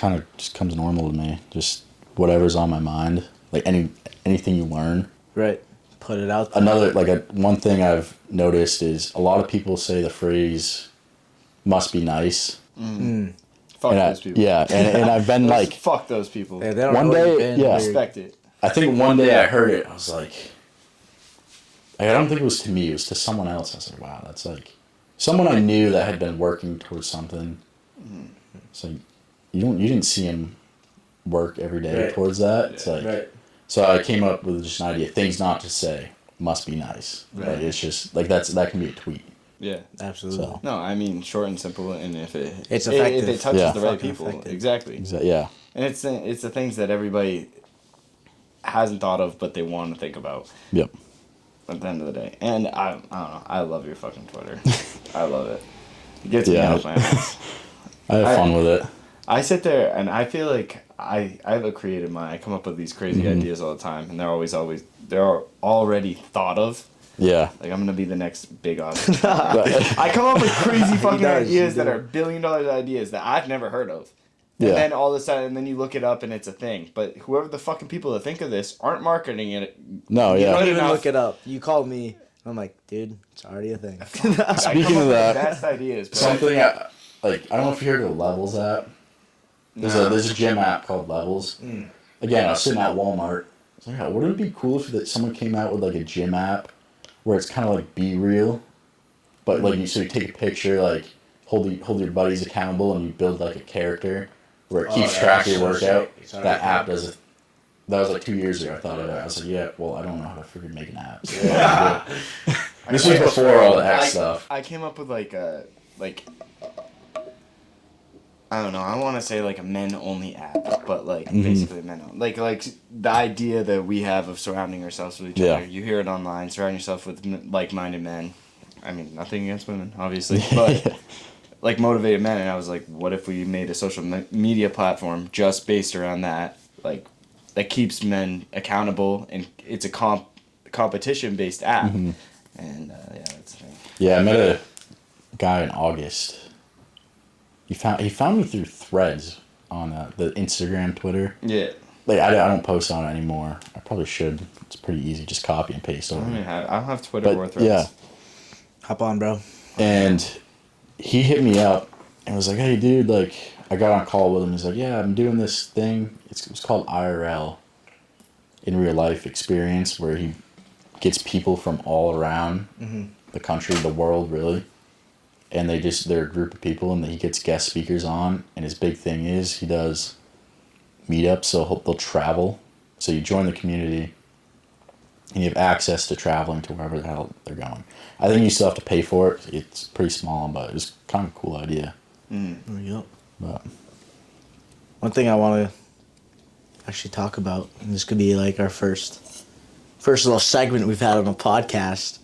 comes normal to me. Just whatever's on my mind, like anything you learn. Right. Put it out there. Another one thing I've noticed is a lot of people say the phrase "must be nice." Fuck And those people. Yeah, and I've been like, fuck those people. Yeah, they don't One know what day- you've been yeah. through. Respect it. I think one day I heard it, I was like, I don't think it was to me, it was to someone else. I was like, wow, that's like someone I knew that had been working towards something. It's like you didn't see him work every day Right. towards that. It's like, Right. so I came up with just an idea, things not to say, must be nice. Right. Like, it's just like that can be a tweet. Yeah. Absolutely. So No, I mean short and simple, and if it It's if effective. it touches Yeah. the right Fucking people, effective. exactly. yeah. And it's the things that everybody hasn't thought of, but they want to think about Yep. at the end of the day. And I don't know. I love your fucking Twitter. I love it. It gets me Yeah. off my ass. I have fun with it. I sit there and I feel like I have a creative mind. I come up with these crazy ideas all the time, and they're already thought of. Yeah. Like I'm gonna be the next big author. I come up with crazy fucking does, ideas he that does. are $1 billion ideas that I've never heard of. And Yeah. then all of a sudden, and then you look it up and it's a thing. But whoever the fucking people that think of this aren't marketing it. No, You You yeah. don't Good even enough. look it up. You called me. I'm like, dude, it's already a thing. I Speaking come up of with that, the best ideas. But Something I don't know if you heard of the Levels app. There's a gym app called Levels. Again, I was sitting at Walmart. I was like, "Oh, wouldn't it be cool if someone came out with like a gym app where it's kind of like Be Real, but like you take a picture, like hold your buddies accountable, and you build like a character where it keeps track of your workout. That app does it. That was like 2 years ago. I thought of it. I was like, yeah, well, I don't know how to freaking make an app. So this was before all the X stuff. I came up with I don't know. I want to say like a men only app, but like basically men only. Like the idea that we have of surrounding ourselves with each Yeah. other. You hear it online. Surround yourself with like-minded men. I mean, nothing against women, obviously, but like motivated men. And I was like, what if we made a social media platform just based around that? Like that keeps men accountable, and it's a competition based app. Mm-hmm. And yeah, that's the thing. Yeah, I met a guy in August. He found me through Threads on the Instagram, Twitter. Yeah. Like I don't post on it anymore. I probably should. It's pretty easy. Just copy and paste I over. don't have Twitter or But Threads. yeah, Hop on, bro. and he hit me up and was like, "Hey, dude, like I got on a call with him. He's like, yeah, I'm doing this thing. It's called IRL, in real life experience, where he gets people from all around the country, the world, really." And they're a group of people, and he gets guest speakers on. And his big thing is he does meetups, so they'll travel. So you join the community, and you have access to traveling to wherever the hell they're going. I think you still have to pay for it. It's pretty small, but it's kind of a cool idea. There we go. But One thing I want to actually talk about, and this could be like our first little segment we've had on a podcast.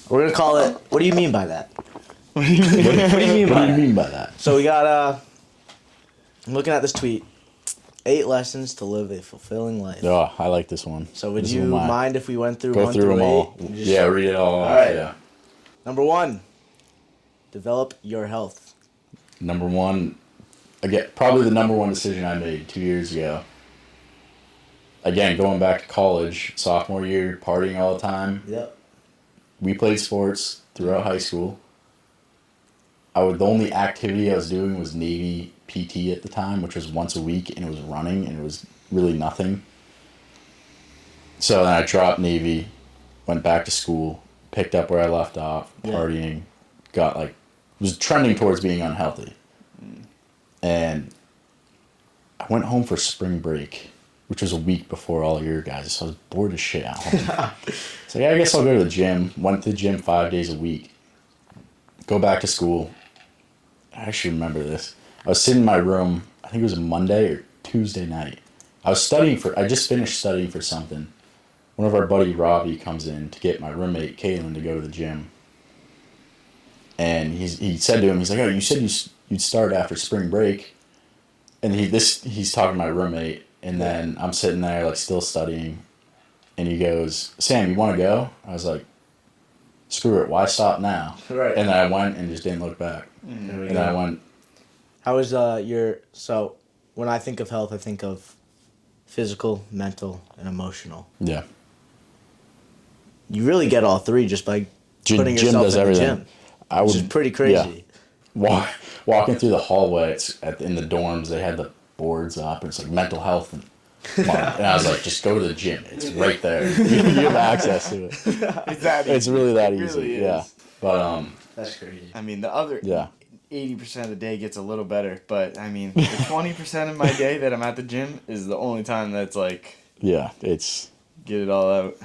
We're gonna call it. What do you mean by that? What do you mean what by do you that? mean by that? So we got. I'm looking at this tweet. 8 lessons to live a fulfilling life. Oh, I like this one. So would This is you mine. mind if we went through Go 1 through through them 8? all. and just- Yeah, read it all off. right. Yeah. Number 1. Develop your health. Number one, again, probably the number one decision I made 2 years ago. Again, going back to college, sophomore year, partying all the time. Yep. We played sports throughout high school. The only activity I was doing was Navy PT at the time, which was once a week, and it was running, and it was really nothing. So then I dropped Navy, went back to school, picked up where I left off, partying, was trending towards being unhealthy. And I went home for spring break, which was a week before all your guys, so I was bored as shit at home. So yeah, I guess I'll go to the gym. Went to the gym 5 days a week. Go back to school. I actually remember this. I was sitting in my room, I think it was a Monday or Tuesday night. I just finished studying for something. One of our buddy Robbie comes in to get my roommate Caitlin to go to the gym. And he said to him, he's like, "Oh, you said you'd start after spring break." And he's talking to my roommate, and then I'm sitting there like still studying, and he goes, "Sam, you want to go?" I was like, "Screw it, why stop now?" Right. And then I went and just didn't look back. And then I went. How is so when I think of health, I think of physical, mental, and emotional. Yeah. You really get all three just by putting Gym yourself does in everything. the gym. I would, Which is pretty crazy. Yeah. Walking through the hallway in the dorms, they had the boards up, and it's like mental health and I was like, just go to the gym. It's right there. You have access to it. It's really that easy. Really is. Yeah. But That's crazy. I mean, the other yeah. 80% of the day gets a little better, but I mean, the 20% of my day that I'm at the gym is the only time that's like, Yeah, it's get it all out.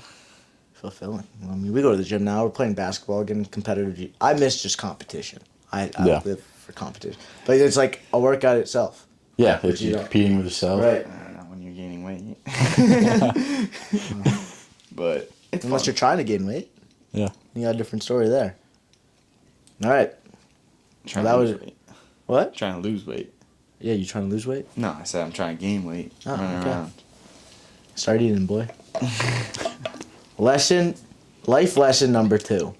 Fulfilling. I mean, we go to the gym now. We're playing basketball, getting competitive. I miss just competition. I live for competition. But it's like a workout itself. yeah, if you you're don't- competing with yourself. Right. I don't know when you're gaining weight. But it's Unless fun. you're trying to gain weight. Yeah. You got a different story there. All right. trying that to was- lose weight. What? Trying to lose weight. Yeah, you trying to lose weight? No, I said I'm trying to gain weight. Oh, running okay. around. Start eating, boy. Life lesson number 2.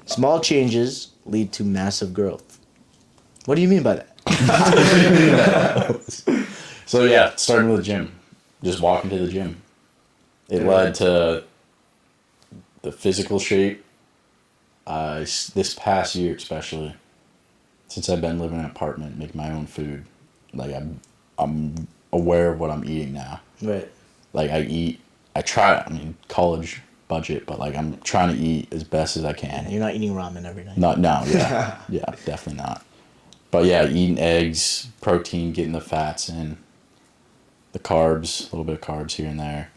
Small changes lead to massive growth. What do you mean by that? So yeah, starting with the gym, just walking to the gym. It led to the physical shape. This past year, especially, since I've been living in an apartment, making my own food, like I'm aware of what I'm eating now. Right. Like college budget, but like I'm trying to eat as best as I can. You're not eating ramen every night. Yeah, definitely not. But yeah, eating eggs, protein, getting the fats in, the carbs, a little bit of carbs here and there.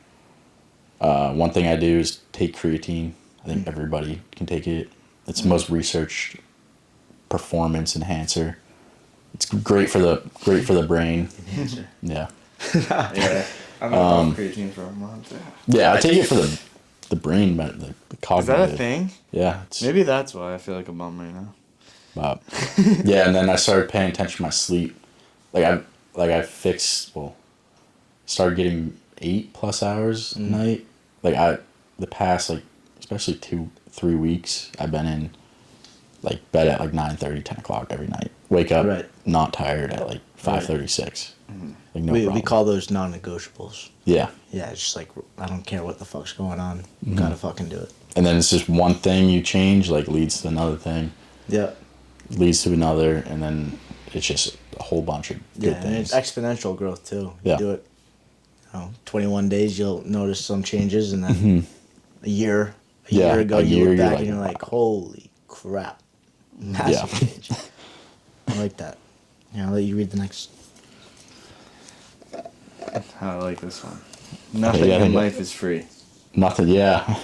One thing I do is take creatine. I think everybody can take it. It's the most researched performance enhancer. It's great for the brain. Enhancer. Yeah. Yeah. I've been off creatine for a month. Yeah, I take it for the brain, but the cognitive. Is that a thing? Yeah. Maybe that's why I feel like a bum right now. Yeah, and then I started paying attention to my sleep. I started getting 8+ hours a night. Like the past like especially 2-3 weeks, I've been in like bed at like 9:30, 10 o'clock every night. Wake up not tired at like 5:36. Like no we problem. call those non-negotiables. Yeah. Yeah, it's just like I don't care what the fuck's going on. Gotta fucking do it. And then it's just one thing you change like leads to another thing. Yeah. Leads to another, and then it's just a whole bunch of good And things. it's exponential growth too. You Yeah. do it, 21 days, you'll notice some changes, and then a year ago, you look back and you're like, holy crap, massive change. I like that. Yeah, I'll let you read the next. I like this one. Nothing in life is free. Nothing. Yeah.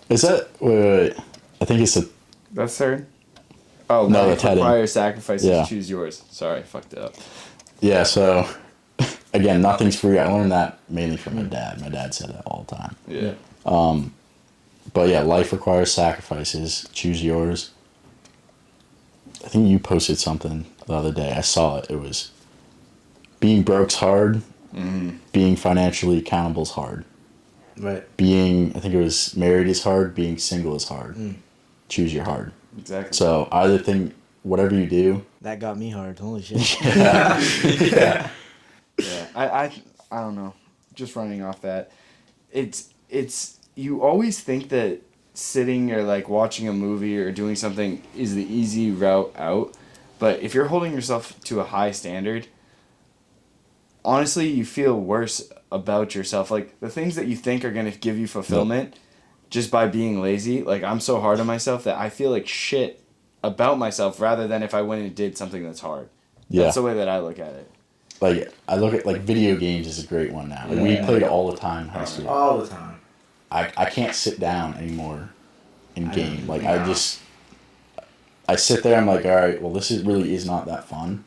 Is that wait? I think it's a. That's third. Oh No, life that's heading. requires sacrifices. Yeah. Choose yours. Sorry, I fucked it up. Yeah. So, again, nothing's free. I learned that mainly from my dad. My dad said that all the time. Yeah. But yeah, life requires sacrifices. Choose yours. I think you posted something the other day. I saw it. It was being broke's hard. Being financially accountable is hard. Right. Being, I think it was married is hard. Being single is hard. Choose your hard. Exactly. So either thing, whatever you do. That got me hard. Holy shit. Yeah. I don't know. Just running off that. It's you always think that sitting or like watching a movie or doing something is the easy route out, but if you're holding yourself to a high standard, honestly, you feel worse about yourself. Like the things that you think are going to give you fulfillment just by being lazy. Like I'm so hard on myself that I feel like shit about myself rather than if I went and did something that's hard. Yeah. That's the way that I look at it. Like I look at like video games is a great one now. Like, we played all the time in high school. All the time. I can't sit down anymore in game. Like I sit there. I'm like, all right, well this really is not that fun.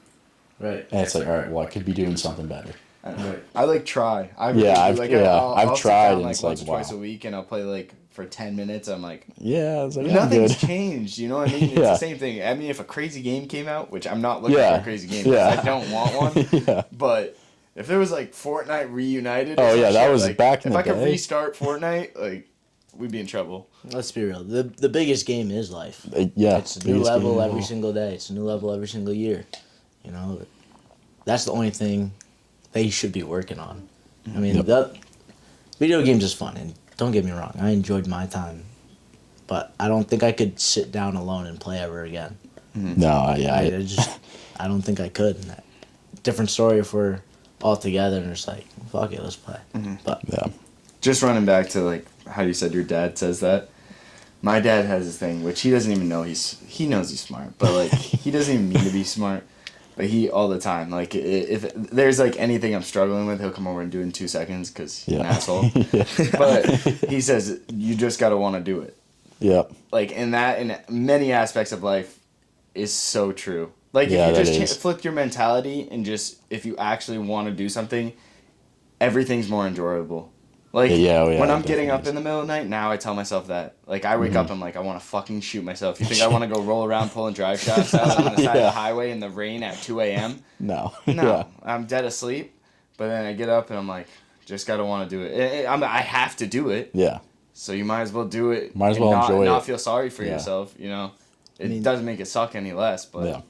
Right. And it's like, all right, well I could be doing something better. I like try. I've tried tried and like it's once like, or twice wow. a week, and I'll play like for 10 minutes. I'm like, Yeah, it's like nothing's good. changed. You know what I mean? It's Yeah. the same thing. I mean, if a crazy game came out, which I'm not looking for Yeah. a crazy game because Yeah. I don't want one. Yeah. But if there was like Fortnite reunited, or Oh, some yeah, that shit, was like, back in if the I could day. restart Fortnite, like we'd be in trouble. Let's be real. The biggest game is life. Yeah. It's a new biggest level game. every single day. It's a new level every single year. You know, that's the only thing that you should be working on. I mean, video games is fun, and don't get me wrong, I enjoyed my time, but I don't think I could sit down alone and play ever again. No, I don't think I could. Different story if we're all together and it's like, fuck it, let's play. But yeah. Just running back to like how you said your dad says that. My dad has this thing which he doesn't even know he knows he's smart, but like he doesn't even mean to be smart. But he all the time, like if there's like anything I'm struggling with, he'll come over and do it in 2 seconds because he's an asshole. But he says you just gotta want to do it. Yeah. Like in many aspects of life, is so true. Like Yeah, if that you is. just flip your mentality and just if you actually want to do something, everything's more enjoyable. Like when I'm getting up in the middle of the night, now I tell myself that. Like I wake up, I'm like, I want to fucking shoot myself. You think I want to go roll around pulling drive shots out on the side of the highway in the rain at 2 a.m.? No. No, Yeah. I'm dead asleep. But then I get up and I'm like, just gotta want to do it. I have to do it. Yeah. So you might as well do it. Might as and well enjoy not it. feel sorry for yourself. You know, it doesn't make it suck any less. But Yeah.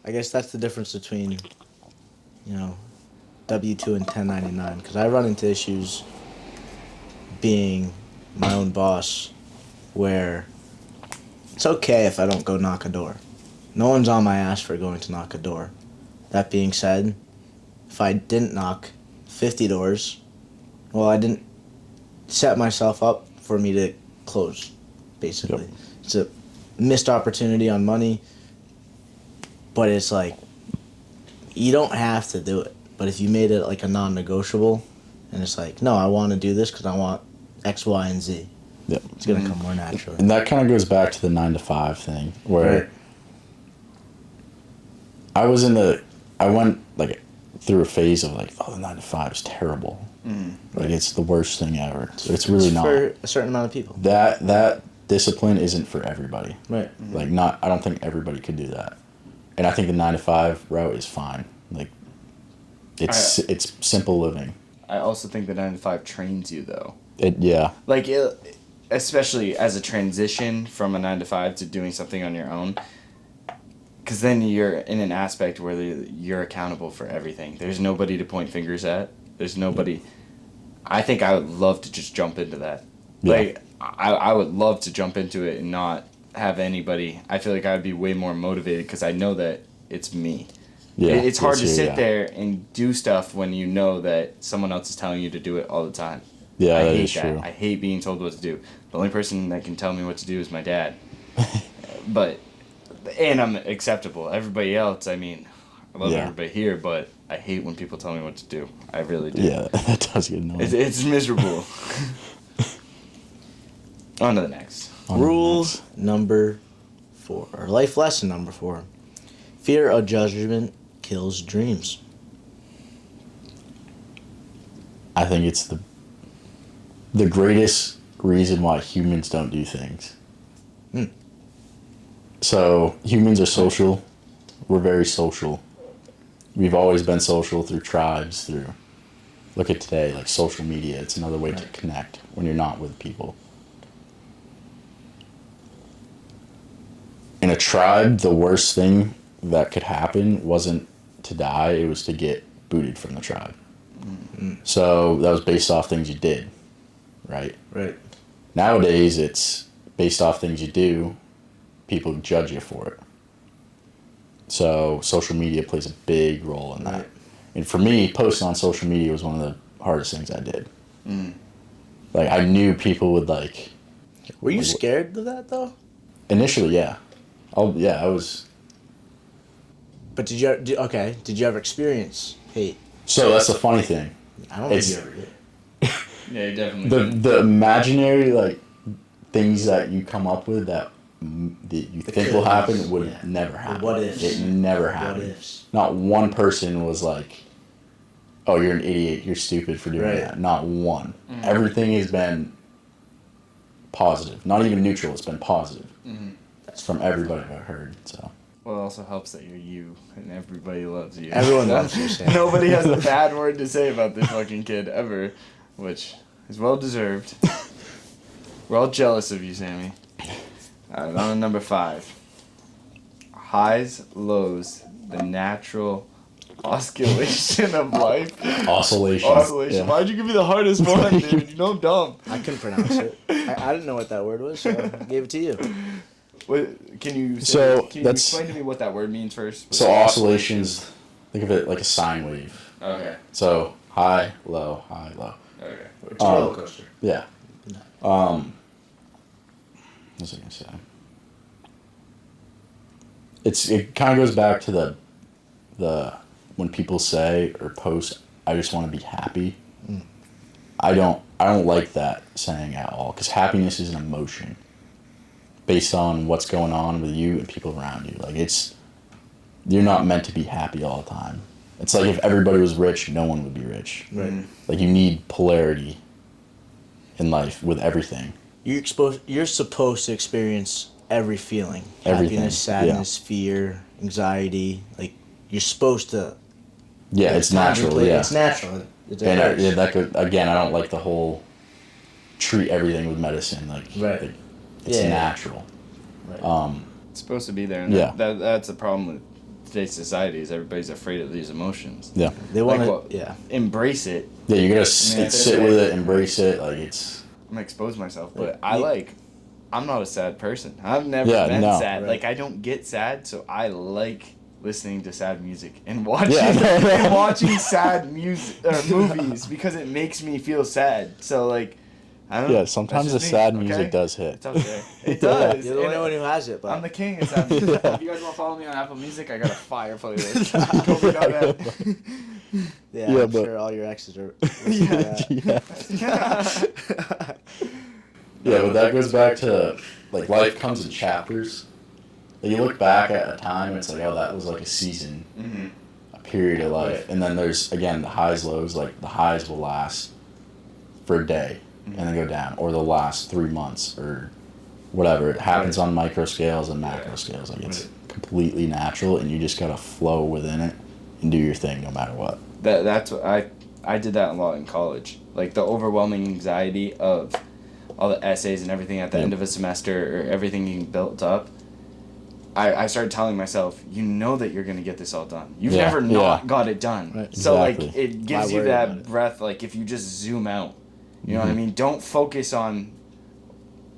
I guess that's the difference between, W-2 and 1099. Because I run into issues being my own boss where it's okay if I don't go knock a door. No one's on my ass for going to knock a door. That being said, if I didn't knock 50 doors, well, I didn't set myself up for me to close, basically. Yep. It's a missed opportunity on money, but it's like, you don't have to do it. But if you made it like a non-negotiable, and it's like, no, I want to do this because I want X, Y, and Z. Yep. It's going to come more naturally. And that kind of goes back to the 9 to 5 thing where I went like through a phase of like, oh, the 9 to 5 is terrible. Like it's the worst thing ever. It's really not. For a certain amount of people. That discipline isn't for everybody. Right. Like I don't think everybody could do that. And I think the 9 to 5 route is fine. Like it's simple living. I also think the 9 to 5 trains you though. Yeah. Like especially as a transition from a 9 to 5 to doing something on your own. Because then you're in an aspect where you're accountable for everything. There's nobody to point fingers at. There's nobody. I think I would love to just jump into that. Yeah. Like, I would love to jump into it and not have anybody. I feel like I'd be way more motivated because I know that it's me. Yeah. It's hard to sit yeah. there and do stuff when you know that someone else is telling you to do it all the time. Yeah, I that hate is that. true. I hate being told what to do. The only person that can tell me what to do is my dad. And I'm acceptable. Everybody else, I mean, I love everybody here, but I hate when people tell me what to do. I really do. Yeah, that does get annoying. It's miserable. On to the next. Rule number 4, or life lesson number 4. Fear of judgment kills dreams. I think it's the greatest reason why humans don't do things. So humans are social. We're very social. We've always been social through tribes, look at today, like social media. It's another way to connect when you're not with people. In a tribe, the worst thing that could happen wasn't to die, it was to get booted from the tribe. Mm-hmm. So that was based off things you did, right? Right. Nowadays, it's based off things you do. People judge you for it. So social media plays a big role in that. Right. And for me, posting on social media was one of the hardest things I did. Like, I knew people would like... Were you scared of that, though? Initially, yeah. I was... But did you ever experience hate? So that's the funny thing. I don't think you ever did. Yeah, you definitely The imaginary, like, things that you come up with that you think will happen would never happen. What ifs? It never happened. What ifs? Not one person was like, "Oh, you're an idiot. You're stupid for doing that." Not one. Mm-hmm. Everything has been positive. Not even neutral. It's been positive. Mm-hmm. That's from everybody I've heard. So. Well, it also helps that you're you and everybody loves you. Everyone loves you, Sam. Nobody has a bad word to say about this fucking kid ever, which is well deserved. We're all jealous of you, Sammy. Alright, on to number 5. Highs, lows, the natural oscillation of life. Oscillation. Yeah. Why'd you give me the hardest one, dude? You know I'm dumb. I couldn't pronounce it. I didn't know what that word was, so I gave it to you. Can you explain to me what that word means first? So oscillations, think of it like a sine wave. Okay. So high, low, high, low. Okay. It's a roller coaster. Yeah. What was I gonna say? It kind of goes back to the when people say or post, "I just want to be happy." I don't like that saying at all, because happiness is an emotion based on what's going on with you and people around you. Like, you're not meant to be happy all the time. It's like if everybody was rich, no one would be rich. Right. Like, you need polarity in life with everything. You're supposed to experience every feeling. Everything. Happiness, sadness, fear, anxiety. Like, you're supposed to. Yeah, it's natural. Yeah, it's natural. And that could, again, I don't like the whole treat everything with medicine. Like, it's natural. Right. It's supposed to be there. And that's the problem with today's society, is everybody's afraid of these emotions. Yeah. They want to embrace it. Yeah, you gotta sit with it, embrace it. Like, it's... I'm gonna expose myself, but I'm not a sad person. I've never been sad. Right. Like, I don't get sad, so I like listening to sad music and watching sad music movies, because it makes me feel sad. So, like, I don't know. Yeah, sometimes the sad music does hit. It's okay. It does. You're the only one who has it, but I'm the king of sad music. If you guys want to follow me on Apple Music, I got a fire playlist. I'm sure all your exes are. Yeah, but that goes back to, like, life comes in chapters. Like, you look back at a time, and it's like, oh, that was like a season, a period of life. And then there's, again, the highs, lows. Like, the highs will last for a day and then go down, or they'll last 3 months, or whatever. It happens on micro scales and macro scales. Like, it's completely natural, and you just gotta flow within it and do your thing no matter what. That's what I did that a lot in college. Like the overwhelming anxiety of all the essays and everything at the end of a semester or everything being built up. I started telling myself, you know that you're going to get this all done. You've never not got it done. Right. So, Exactly. like, it gives Why you worry that about it? breath, like, if you just zoom out. You know what I mean? Don't focus on,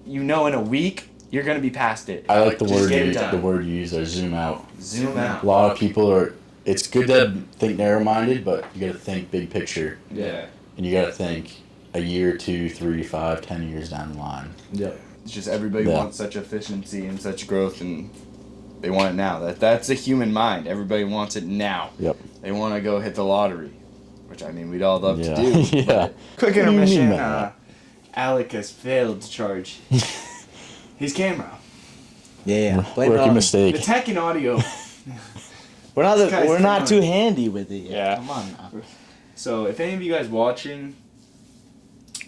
in a week, you're going to be past it. I like the Just word get it you, done. the word you use there, zoom out. Zoom out. A lot of people are. It's good to think narrow-minded, but you got to think big picture, Yeah. and you got to think a year, 2, 3, 5, 10 years down the line. Yep. It's just everybody Yeah. wants such efficiency and such growth, and they want it now. That's the human mind. Everybody wants it now. Yep. They want to go hit the lottery, which I mean we'd all love Yeah. to do. Yeah. But quick What do you mean intermission. by that? Alec has failed to charge his camera. Yeah. Blame it Rookie on me. mistake. The tech and audio. We're not. This guy's We're not failing. too handy with it. Yet. Yeah. Come on now. So if any of you guys watching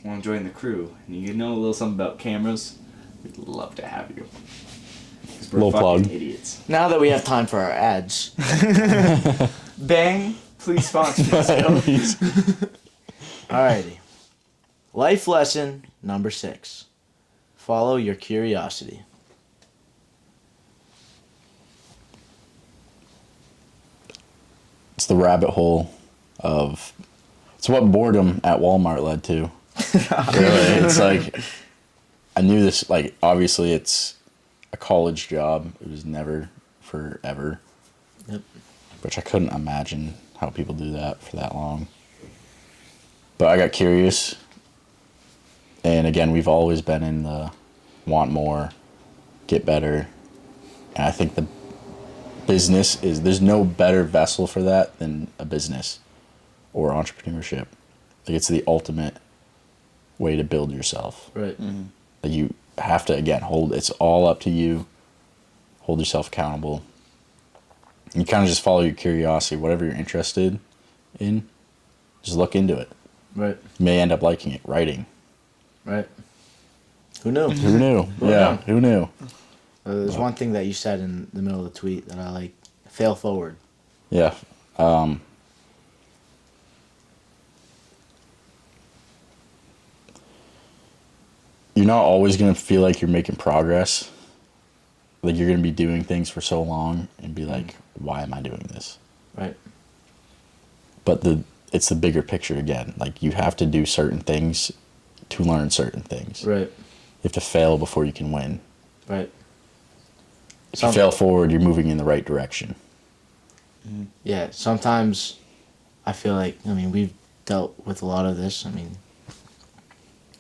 want to join the crew and you know a little something about cameras, we'd love to have you. 'Cause we're Little fucking plug. idiots. Now that we have time for our ads. Bang! Please sponsor us. Alrighty. Life lesson number 6. Follow your curiosity. It's the rabbit hole of. It's what boredom at Walmart led to. Really, it's like I knew this. Like obviously, it's a college job. It was never forever. Yep. Which I couldn't imagine how people do that for that long. But I got curious. And again, we've always been in the want more, get better. And I think the business is, there's no better vessel for that than a business or entrepreneurship. Like it's the ultimate way to build yourself. Right. Like you have to, again, it's all up to you. Hold yourself accountable. You kind of just follow your curiosity, whatever you're interested in, just look into it. Right. You may end up liking it. Writing. Right. Who knew? Who knew? Yeah, who knew? There's one thing that you said in the middle of the tweet that I like. Fail forward. Yeah. You're not always going to feel like you're making progress. Like you're going to be doing things for so long and be like, why am I doing this? Right. But it's the bigger picture again. Like you have to do certain things to learn certain things. Right. You have to fail before you can win. Right. If you fail forward, you're moving in the right direction. Yeah. Sometimes I feel like, I mean, we've dealt with a lot of this. I mean,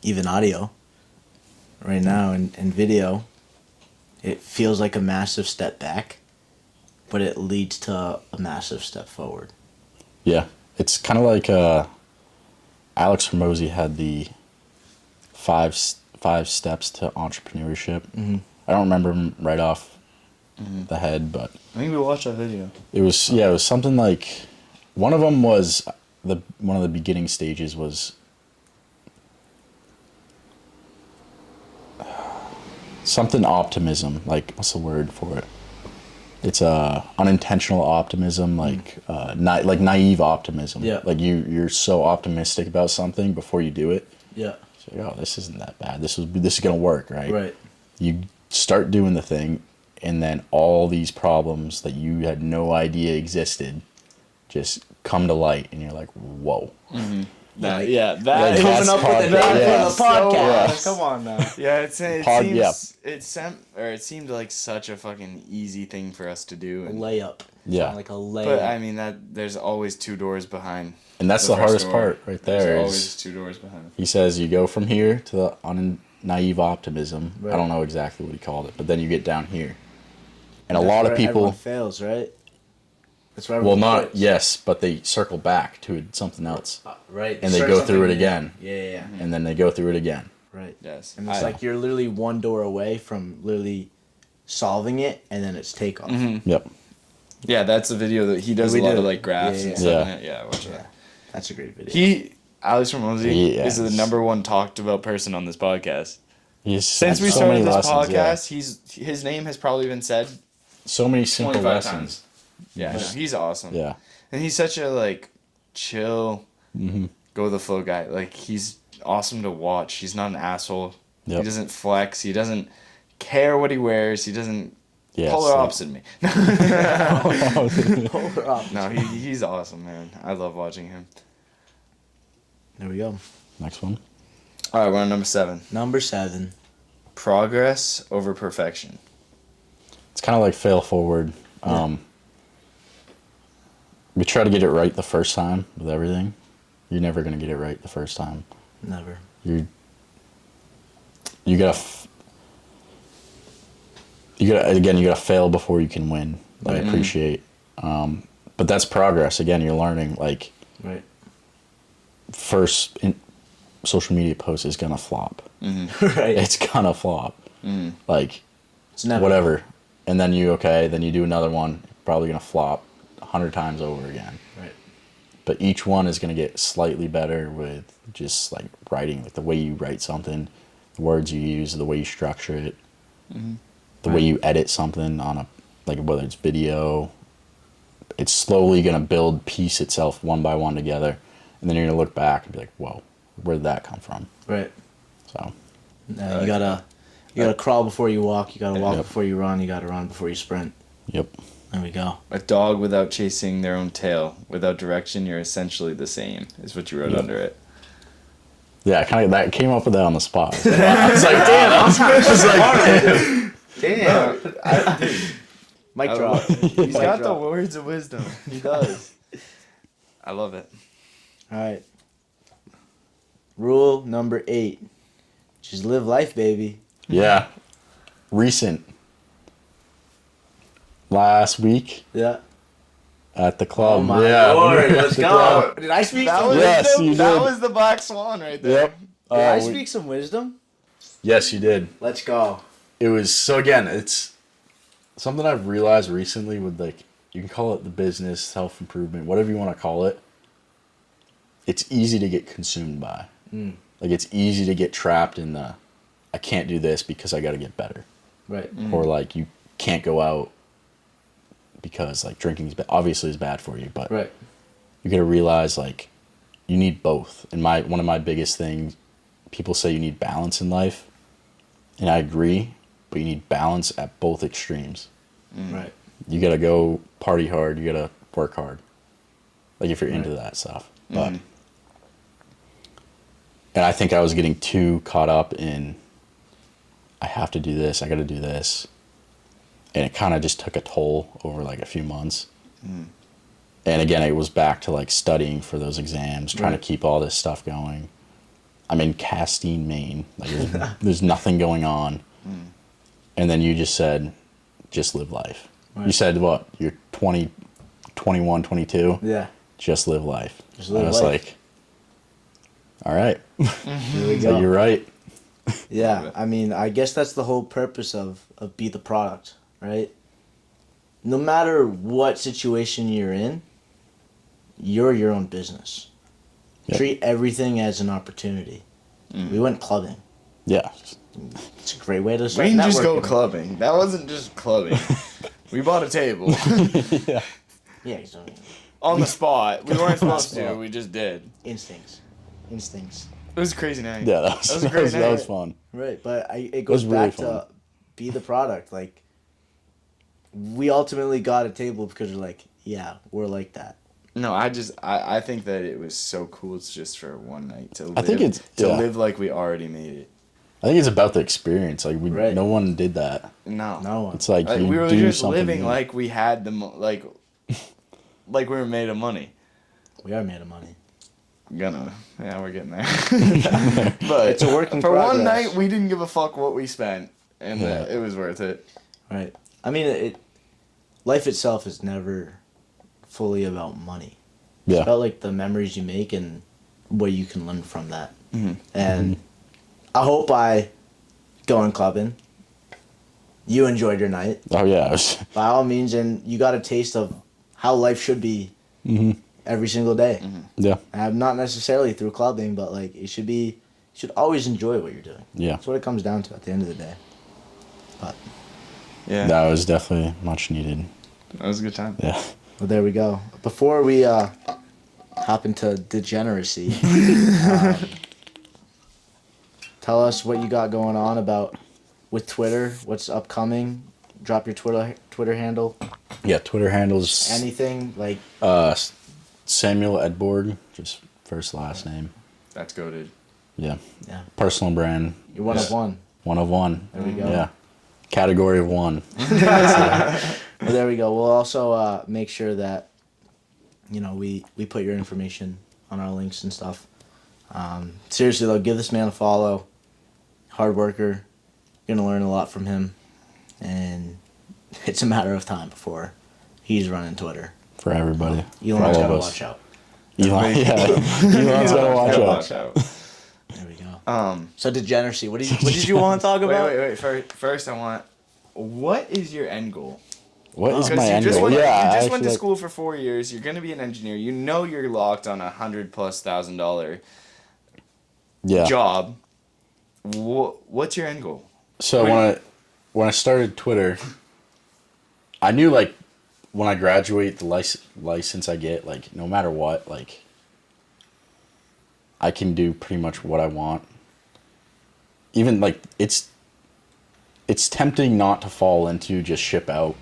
even audio right now and video, it feels like a massive step back, but it leads to a massive step forward. Yeah. It's kind of like Alex Hormozy had the five steps to entrepreneurship. Mm-hmm. I don't remember them right off the head, but I think we watched that video. it was something like one of them was one of the beginning stages was something optimism. Like what's the word for it? It's unintentional optimism, like like naive optimism. Yeah. Like you're so optimistic about something before you do it. Yeah. So oh, this isn't that bad. This is gonna work, right? Right. You start doing the thing, and then all these problems that you had no idea existed just come to light, and you're like, whoa. That Like, Coming that's up with pod- the name yeah. for the podcast. Yes. Come on now. Yeah, it Pod- seems it seemed like such a fucking easy thing for us to do. A And, layup. Yeah. Like a layup. but I mean there's always 2 doors behind. And that's the the first hardest door. part right there. There's Is always 2 doors behind. he says you go from here to the naive optimism. Right. I don't know exactly what he called it, but then you get down here. And a That's lot of where people, everyone fails, right? That's where well, everyone not, quits. yes, but they circle back to something else. Right. And they Start go through it something new. again. Yeah. And then they go through it again. Right. Yes. And it's like you're literally one door away from literally solving it, and then it's takeoff. Yep. yeah, that's a video that he does We a lot do. of like graphs Yeah, and yeah. stuff. Yeah, watch Yeah. that. That's a great video. Alex Hormozy Yes. is the number 1 talked about person on this podcast. He's Since we so started many this lessons, yeah. podcast, his name has probably been said So many simple 25 lessons. times. Yeah, no, he's awesome. Yeah. And he's such a like chill, go with the flow guy. Like, he's awesome to watch. He's not an asshole. Yep. He doesn't flex. He doesn't care what he wears. He doesn't. Yeah, Polar so- opposite me. Polar opposite. No, he's awesome, man. I love watching him. There we go. Next one. All right, we're on number 7. Number 7. Progress over perfection. It's kind of like fail forward. We try to get it right the first time with everything. You're never gonna get it right the first time. Never. You gotta fail before you can win. I appreciate. But that's progress. Again, you're learning. Like, Right. first social media post is gonna flop. Right. It's gonna flop. Like, It's never. whatever. And then you do another one, probably gonna flop 100 times over again. Right. But each one is gonna get slightly better with just like writing, like the way you write something, the words you use, the way you structure it, the way you edit something on like whether it's video. It's slowly gonna piece itself one by one together, and then you're gonna look back and be like, "Whoa, where did that come from?" Right. So. You gotta crawl before you walk. You gotta walk Yep. before you run. You gotta run before you sprint. Yep. There we go. A dog without chasing their own tail, without direction, you're essentially the same, is what you wrote under it. Yeah, that came up with that on the spot. I was like, damn. Damn. Mic drop. He's Mic got the drop. words of wisdom. He does. I love it. All right. Rule number 8. Just live life, baby. Yeah. Recent. Last week Yeah. at the club. Oh my yeah. lord. Let's The go. club. Did I speak That some was, wisdom? Yes, you that did. was the black swan right there. Yep. Did I We- speak some wisdom? Yes, you did. Let's go. It was, so again, it's something I've realized recently with, like, you can call it the business, self-improvement, whatever you want to call it. It's easy to get consumed by. Like, it's easy to get trapped in the, I can't do this because I got to get better. Right. Or, like, you can't go out because, like, drinking obviously is bad for you, but Right. you got to realize, like, you need both. And one of my biggest things, people say you need balance in life, and I agree, but you need balance at both extremes. Right. You got to go party hard, you got to work hard, like if you're into that stuff. But and I think I was getting too caught up in, I have to do this, I got to do this, and it kind of just took a toll over like a few months. And again, it was back to like studying for those exams, trying to keep all this stuff going. I'm in Castine, Maine. Like there's nothing going on. And then you just said, just live life. Right. You said what? You're 20, 21, 22? Yeah. Just live life. Just live I was life. like, all right. Here we So go. you're right. Yeah, I mean, I guess that's the whole purpose of Be the Product, right? No matter what situation you're in, you're your own business. Yep. Treat everything as an opportunity. We went clubbing. Yeah. It's a great way to We start didn't just go networking. clubbing. That wasn't just clubbing. We bought a table Yeah. Yeah, so on the spot. We weren't supposed to. spot. We just did. instincts. It was a crazy night. Yeah, that was, That was a great that was night. fun. Right, but it was goes really back fun. to Be the Product. Like, we ultimately got a table because we're like, yeah, we're like that. No, I think that it was so cool. It's just for one night to live. I think it's- to yeah. live like we already made it. I think it's about the experience. Like Right. no one did that. No, No one. It's like, you we were do just something living new. like we had like we were made of money. We are made of money. We're getting there. But It's a work in for one progress. night, we didn't give a fuck what we spent, and Yeah. it was worth it. Right. I mean, life itself is never fully about money. It's Yeah. about like the memories you make and what you can learn from that. Mm-hmm. And I hope by going clubbing, you enjoyed your night Oh yeah. It was, by all means, and you got a taste of how life should be every single day. yeah. And not necessarily through clubbing, but like it should be. You should always enjoy what you're doing. Yeah. That's what it comes down to at the end of the day. But Yeah, That was definitely much needed. that was a good time. Yeah. well, there we go. Before we hop into degeneracy. Tell us what you got going on with Twitter. What's upcoming? Drop your Twitter handle. Yeah, Twitter handles Anything like Samuel Edborg, just first last name. That's goated. Yeah. Yeah. Personal brand. You're one of one. One of one. There we go. Yeah. Category of one. Well, there we go. We'll also make sure that we put your information on our links and stuff. Seriously though, give this man a follow. Hard worker. You're gonna learn a lot from him, and it's a matter of time before he's running Twitter. For everybody. Elon's gotta watch out. Elon's gotta watch out. There we go. So degeneracy. What did you want to talk about? Wait. First, what is your end goal? What is my end goal? You just went to school for 4 years. You're gonna be an engineer. You know you're locked on $100,000+ job. What's your end goal? So when I started Twitter, I knew like when I graduate, the license I get, like no matter what, like I can do pretty much what I want. Even like it's tempting not to fall into just ship out,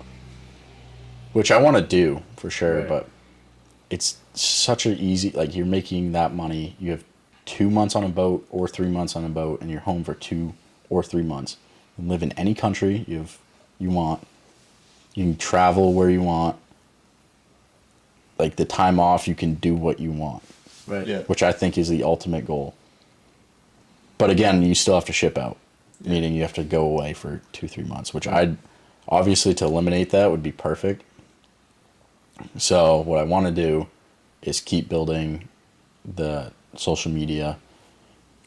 which I want to do for sure, Right. but it's such an easy, like you're making that money. You have 2 months on a boat or 3 months on a boat, and you're home for 2 or 3 months. You can live in any country you want. You can travel where you want. Like the time off, you can do what you want. Right. Yeah. Which I think is the ultimate goal. But again, you still have to ship out, meaning you have to go away for 2-3 months, which I'd obviously to eliminate that would be perfect. So what I want to do is keep building the social media.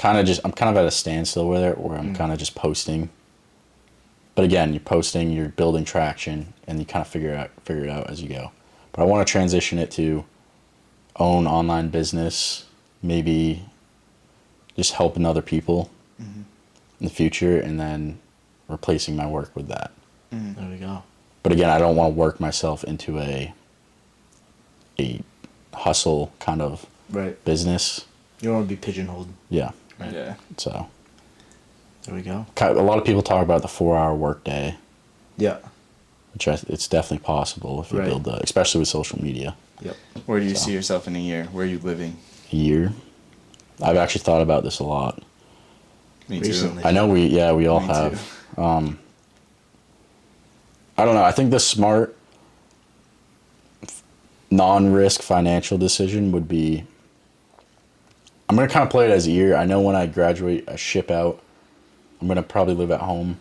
I'm kind of at a standstill with it, where I'm kind of just posting. But again, you're posting, you're building traction, and you kind of figure it out as you go. But I want to transition it to own online business, maybe just helping other people in the future, and then replacing my work with that. There we go. But again, I don't want to work myself into a hustle kind of Right. business. You don't want to be pigeonholed. Yeah. Right. Yeah. So There we go. a lot of people talk about the 4-hour workday, Yeah. which it's definitely possible if you Right. build that, especially with social media. Yep. Where do you see yourself in a year? Where are you living? A year. I've actually thought about this a lot. Me Recently. I know we all Me have. I don't know. I think the smart non-risk financial decision would be, I'm going to kind of play it as a year. I know when I graduate, I ship out. I'm going to probably live at home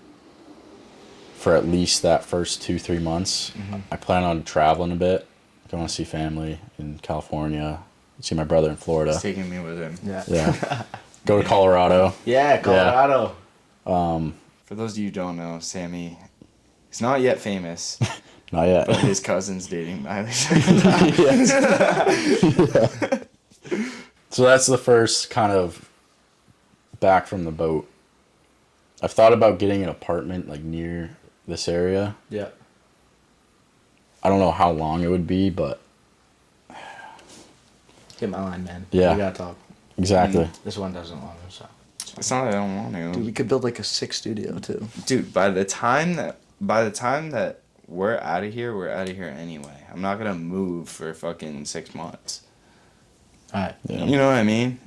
for at least that first 2-3 months. I plan on traveling a bit. Going to see family in California, see my brother in Florida. He's taking me with him. Yeah. Yeah. Go to Colorado. Yeah, Colorado. For those of you who don't know, Sammy, he's not yet famous, Not yet. but his cousin's dating Miley. So that's the first kind of back from the boat. I've thought about getting an apartment like near this area. Yeah. I don't know how long it would be, but Get my line, man. Yeah. We gotta talk. exactly. This one doesn't want to, so. It's not that I don't want to. Dude, we could build like a 6 studio too. Dude, by the time that we're out of here, we're out of here anyway. I'm not gonna move for fucking 6 months. All right. Yeah. You know what I mean?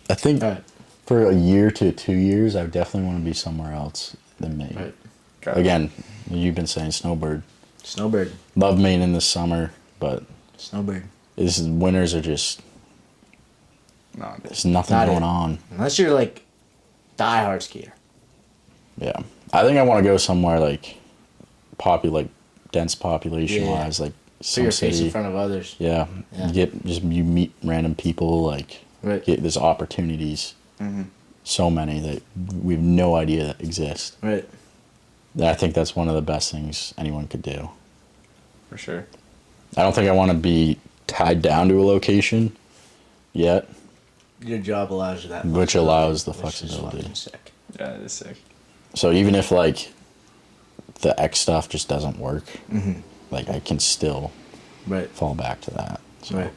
I think All right. for a year to 2 years, I definitely want to be somewhere else than Maine. Right. Again, you've been saying snowbird. Snowbird. Love Maine in the summer, but Snowbird. winters are just, No, there's nothing Not going it. on. Unless you're like diehard skier. Yeah. I think I want to go somewhere like dense population wise, like Put some your face city. in front of others. Yeah. Yeah. You meet random people, like Right. there's opportunities. Mm-hmm. So many that we have no idea that exist. Right. And I think that's one of the best things anyone could do. For sure. I don't think I want to be tied down to a location yet. Your job allows you that. Which allows the which is flexibility. fucking sick. Yeah, it is sick. So even if like the X stuff just doesn't work, Mm-hmm. like I can still Right. fall back to that. So Right.